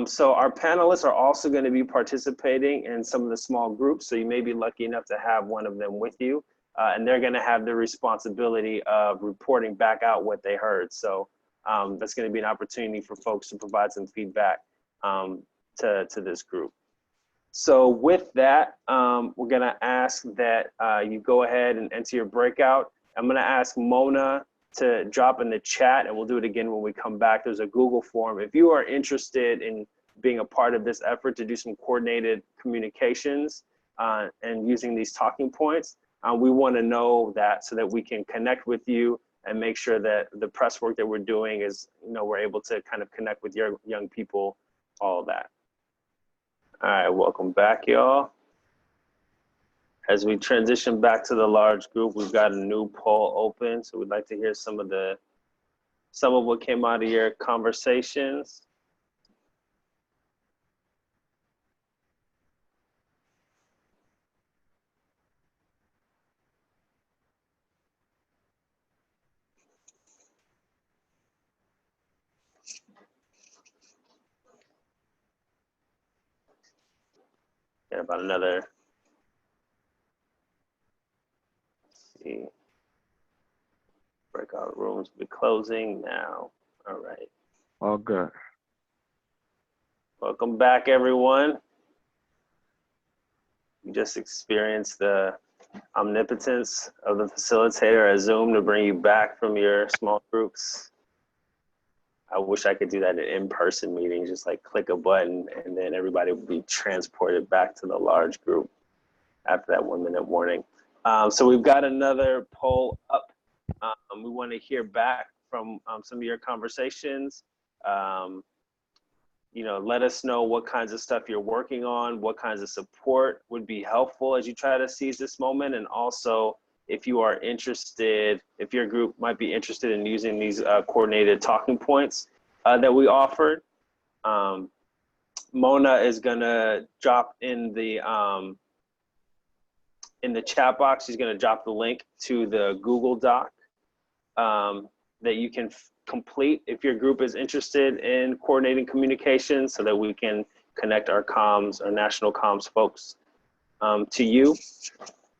So our panelists are also going to be participating in some of the small groups. So you may be lucky enough to have one of them with you. And they're going to have the responsibility of reporting back out what they heard. So that's going to be an opportunity for folks to provide some feedback to this group. So with that, we're going to ask that you go ahead and enter your breakout. I'm going to ask Mona to drop in the chat, and we'll do it again when we come back. There's a Google form. If you are interested in being a part of this effort to do some coordinated communications and using these talking points, we want to know that so that we can connect with you and make sure that the press work that we're doing is, we're able to kind of connect with your young people, all of that. All right, welcome back, y'all. As we transition back to the large group, we've got a new poll open. So we'd like to hear some of what came out of your conversations. Got about another, let's see, breakout rooms will be closing now. All right. All good. Welcome back, everyone. You just experienced the omnipotence of the facilitator at Zoom to bring you back from your small groups. I wish I could do that in in-person meetings, just like click a button and then everybody would be transported back to the large group after that 1 minute warning. So we've got another poll up. We want to hear back from some of your conversations. Let us know what kinds of stuff you're working on, what kinds of support would be helpful as you try to seize this moment. And also, if you are interested, if your group might be interested in using these coordinated talking points that we offered. Mona is gonna drop in the chat box. She's gonna drop the link to the Google Doc that you can complete if your group is interested in coordinating communication so that we can connect our comms, our national comms folks to you.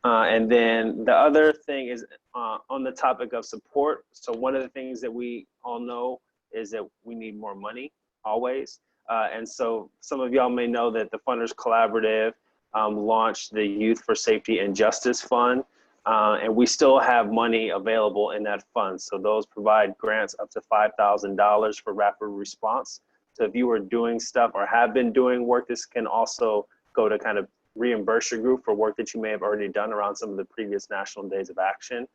And then the other thing is on the topic of support. So one of the things that we all know is that we need more money always. And so some of y'all may know that the Funders Collaborative launched the Youth for Safety and Justice Fund. And we still have money available in that fund. So those provide grants up to $5,000 for rapid response So if you were doing stuff or have been doing work, this can also go to kind of reimburse your group for work that you may have already done around some of the previous National Days of Action.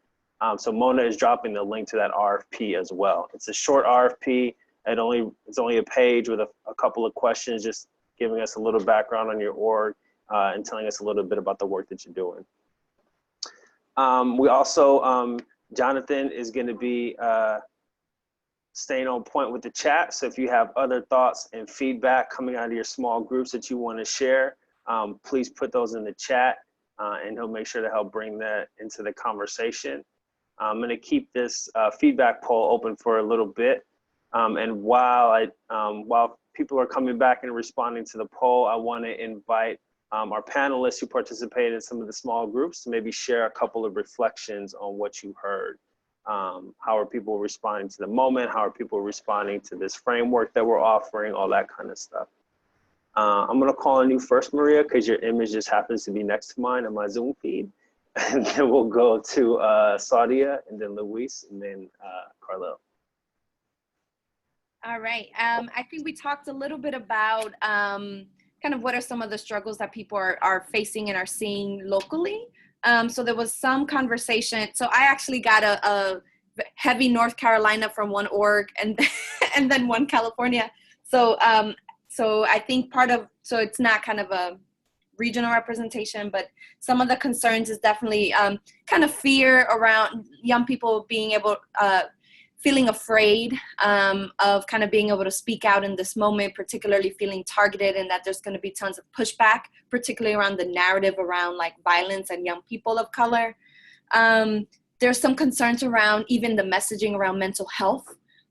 So Mona is dropping the link to that RFP as well. It's a short RFP. It's only a page with a couple of questions, just giving us a little background on your org and telling us a little bit about the work that you're doing. We also, Jonathan is going to be staying on point with the chat. So if you have other thoughts and feedback coming out of your small groups that you want to share, please put those in the chat and he'll make sure to help bring that into the conversation. I'm going to keep this feedback poll open for a little bit. And while people are coming back and responding to the poll, I want to invite our panelists who participated in some of the small groups to maybe share a couple of reflections on what you heard. How are people responding to the moment? How are people responding to this framework that we're offering? All that kind of stuff. I'm going to call on you first, Maria, because your image just happens to be next to mine on my Zoom feed. And then we'll go to Saudia, and then Luis, and then Carlo. All right. I think we talked a little bit about kind of what are some of the struggles that people are facing and are seeing locally. So there was some conversation. So I actually got a heavy North Carolina from one org and and then one California. So so I think so it's not kind of a regional representation, but some of the concerns is definitely kind of fear around young people being able, feeling afraid of kind of being able to speak out in this moment, particularly feeling targeted, and that there's going to be tons of pushback, particularly around the narrative around like violence and young people of color. There's some concerns around even the messaging around mental health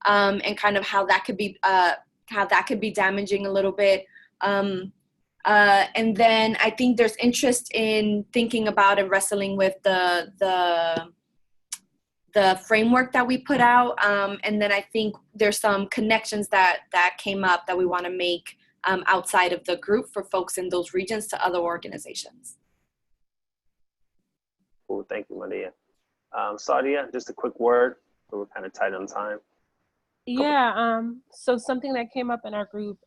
and kind of how that could be damaging a little bit. And then I think there's interest in thinking about and wrestling with the framework that we put out. And then I think there's some connections that came up that we want to make outside of the group for folks in those regions to other organizations. Cool, thank you, Maria. Saudia, just a quick word, so we're kind of tight on time. Yeah, so something that came up in our group,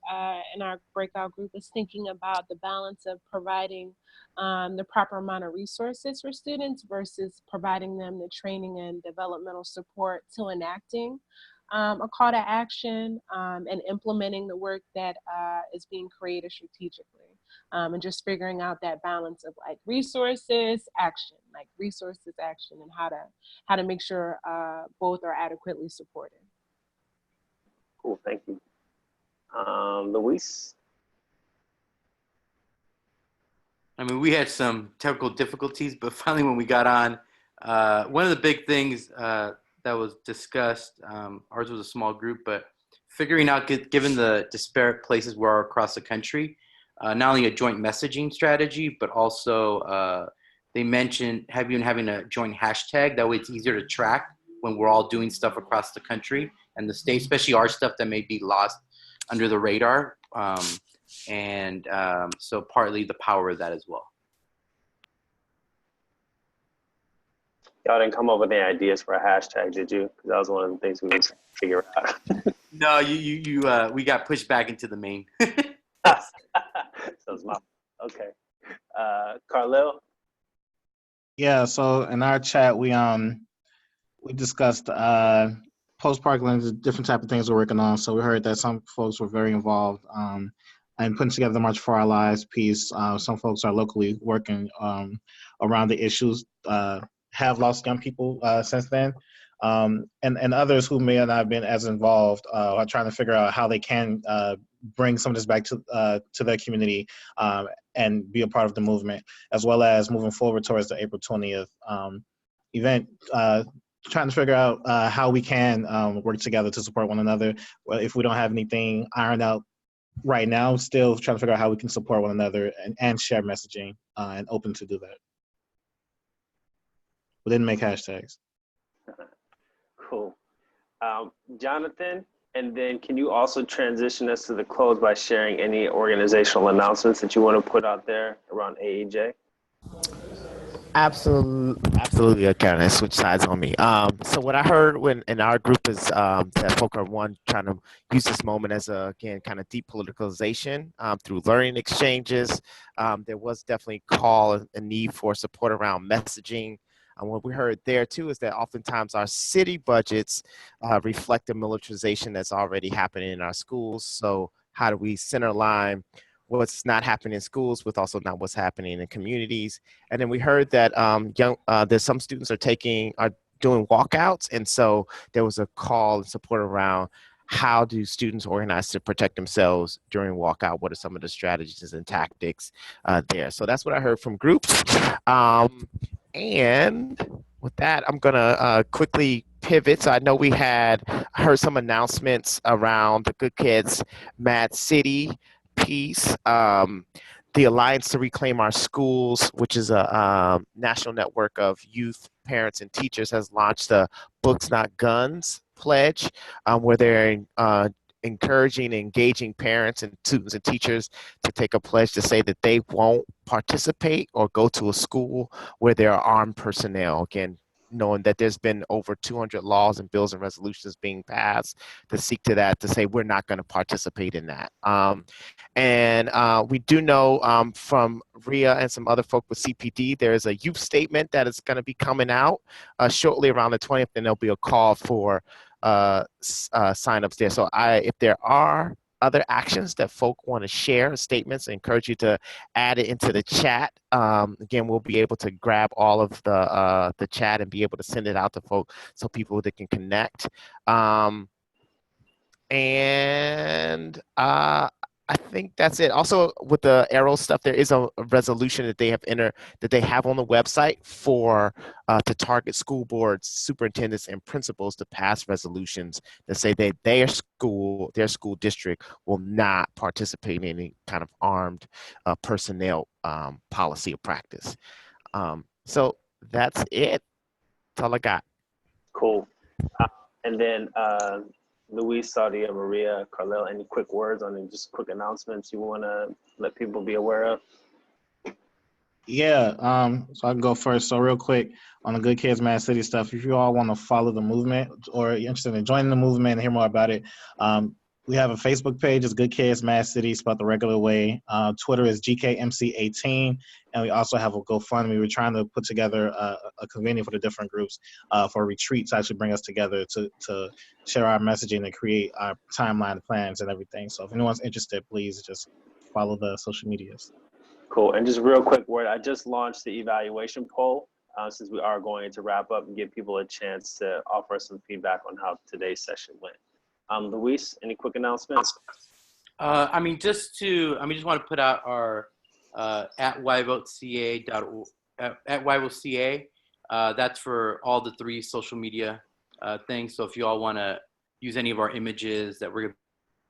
in our breakout group, is thinking about the balance of providing the proper amount of resources for students versus providing them the training and developmental support to enacting a call to action and implementing the work that is being created strategically. And just figuring out that balance of like resources, action, and how to make sure both are adequately supported. Cool, thank you. Luis? I mean, we had some technical difficulties, but finally when we got on, one of the big things that was discussed, ours was a small group, but figuring out, given the disparate places we are across the country, not only a joint messaging strategy, but also they mentioned having a joint hashtag. That way it's easier to track when we're all doing stuff across the country and the state, especially our stuff that may be lost under the radar. So partly the power of that as well. Y'all didn't come up with any ideas for a hashtag, did you? Because that was one of the things we didn't figure out. No, we got pushed back into the main. So it's my, okay. Carlil? Yeah, so in our chat, we discussed post-Parkland, different type of things we're working on. So we heard that some folks were very involved in putting together the March for Our Lives piece. Some folks are locally working around the issues, have lost young people since then. And others who may not have been as involved are trying to figure out how they can bring some of this back to their community and be a part of the movement, as well as moving forward towards the April 20th event, trying to figure out how we can work together to support one another. Well, if we don't have anything ironed out right now, still trying to figure out how we can support one another and share messaging and open to do that. We didn't make hashtags. Cool. Jonathan, and then can you also transition us to the close by sharing any organizational announcements that you want to put out there around AEJ? Absolutely, kind of switch sides on me. So what I heard when in our group is that folk are trying to use this moment as a again kind of depoliticalization through learning exchanges. There was definitely call and need for support around messaging. And what we heard there too is that oftentimes our city budgets reflect the militarization that's already happening in our schools. So how do we center line what's not happening in schools with also not what's happening in communities? And then we heard that there's some students are doing walkouts, and so there was a call and support around how do students organize to protect themselves during walkout? What are some of the strategies and tactics there? So that's what I heard from groups. And with that, I'm gonna quickly pivot. So I know we had heard some announcements around the Good Kids Mad City piece. The Alliance to Reclaim Our Schools, which is a national network of youth, parents, and teachers, has launched a Books Not Guns pledge, where they're encouraging and engaging parents and students and teachers to take a pledge to say that they won't participate or go to a school where there are armed personnel. Again, knowing that there's been over 200 laws and bills and resolutions being passed to seek to that, to say we're not going to participate in that. And we do know from RIA and some other folk with CPD, there's a youth statement that is going to be coming out shortly around the 20th, and there'll be a call for signups there. So if there are other actions that folk want to share, statements, I encourage you to add it into the chat. Again, we'll be able to grab all of the chat and be able to send it out to folk so people that can connect. I think that's it. Also, with the arrow stuff, there is a resolution that they have on the website for to target school boards, superintendents, and principals to pass resolutions that say that their school district will not participate in any kind of armed personnel policy or practice. So that's it. That's all I got. Cool. And then Luis, Sadia, Maria, Carlel, any quick words on it, just quick announcements you want to let people be aware of? Yeah, so I can go first. So real quick on the Good Kids Mad City stuff, if you all want to follow the movement or you're interested in joining the movement and hear more about it, we have a Facebook page, it's Good Kids Mad City, spelled the regular way. Twitter is GKMC18, and we also have a GoFundMe. We're trying to put together a convening for the different groups for a retreat to actually bring us together to share our messaging and create our timeline plans and everything. So if anyone's interested, please just follow the social medias. Cool. And just real quick word, I just launched the evaluation poll since we are going to wrap up and give people a chance to offer some feedback on how today's session went. Luis, any quick announcements? I just want to put out our at YVoteCA at YVoteCA. That's for all the 3 social media things. So if you all want to use any of our images that we're going to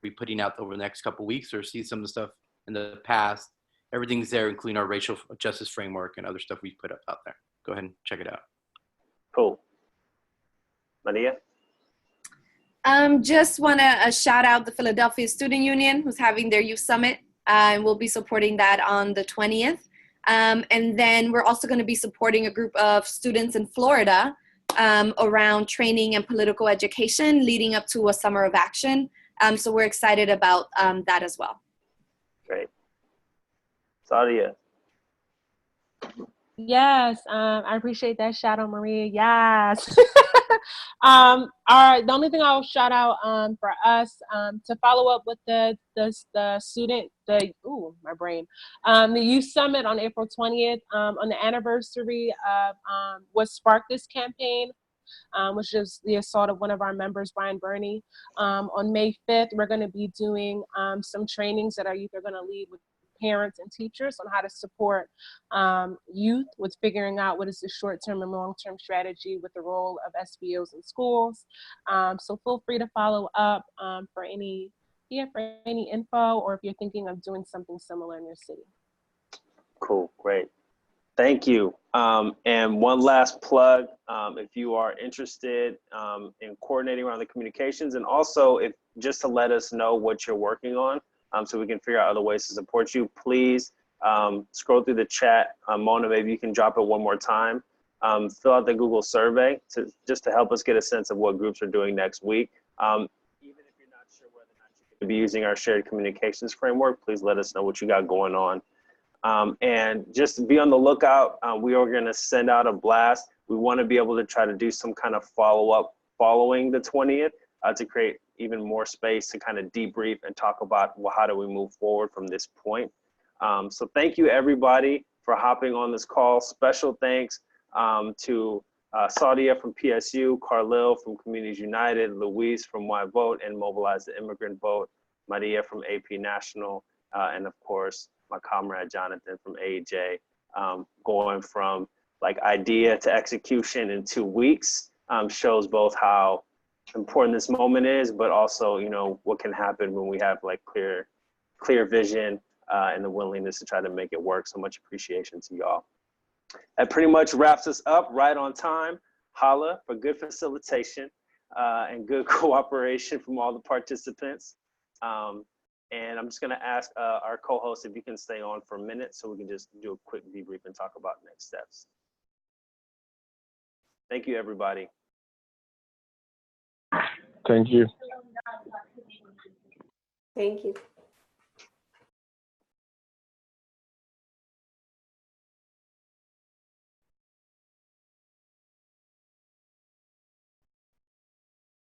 be putting out over the next couple of weeks, or see some of the stuff in the past, everything's there, including our racial justice framework and other stuff we put out there. Go ahead and check it out. Cool. Maria? Just want to shout out the Philadelphia Student Union, who's having their youth summit, and we'll be supporting that on the 20th. And then we're also going to be supporting a group of students in Florida around training and political education leading up to a summer of action. So we're excited about that as well. Great. Sadia? Yes, I appreciate that shout out, Maria. Yes. The only thing I'll shout out for us to follow up with the youth summit on April 20th on the anniversary of what sparked this campaign, which is the assault of one of our members, Brian Burney. On May 5th, we're going to be doing some trainings that our youth are going to lead with parents and teachers on how to support youth with figuring out what is the short-term and long-term strategy with the role of FCYOs in schools. So feel free to follow up for any info, or if you're thinking of doing something similar in your city. Cool, great. Thank you. And one last plug, if you are interested in coordinating around the communications, and also just to let us know what you're working on, so we can figure out other ways to support you, please scroll through the chat. Mona, maybe you can drop it one more time. Fill out the Google survey just to help us get a sense of what groups are doing next week. Even if you're not sure whether or not you're going to be using our shared communications framework, please let us know what you got going on. And just be on the lookout. We are going to send out a blast. We want to be able to try to do some kind of follow-up following the 20th to create even more space to kind of debrief and talk about, well, how do we move forward from this point. So thank you, everybody, for hopping on this call. Special thanks to Saudia from PSU, Carlil from Communities United, Luis from YVote and Mobilize the Immigrant Vote, Maria from AP National, and of course, my comrade Jonathan from AJ, going from like idea to execution in 2 weeks shows both how important this moment is, but also, you know, what can happen when we have like clear vision and the willingness to try to make it work. So much appreciation to y'all. That pretty much wraps us up right on time. Holla for good facilitation and good cooperation from all the participants. And I'm just gonna ask our co-host if you can stay on for a minute so we can just do a quick debrief and talk about next steps. Thank you, everybody. Thank you. Thank you.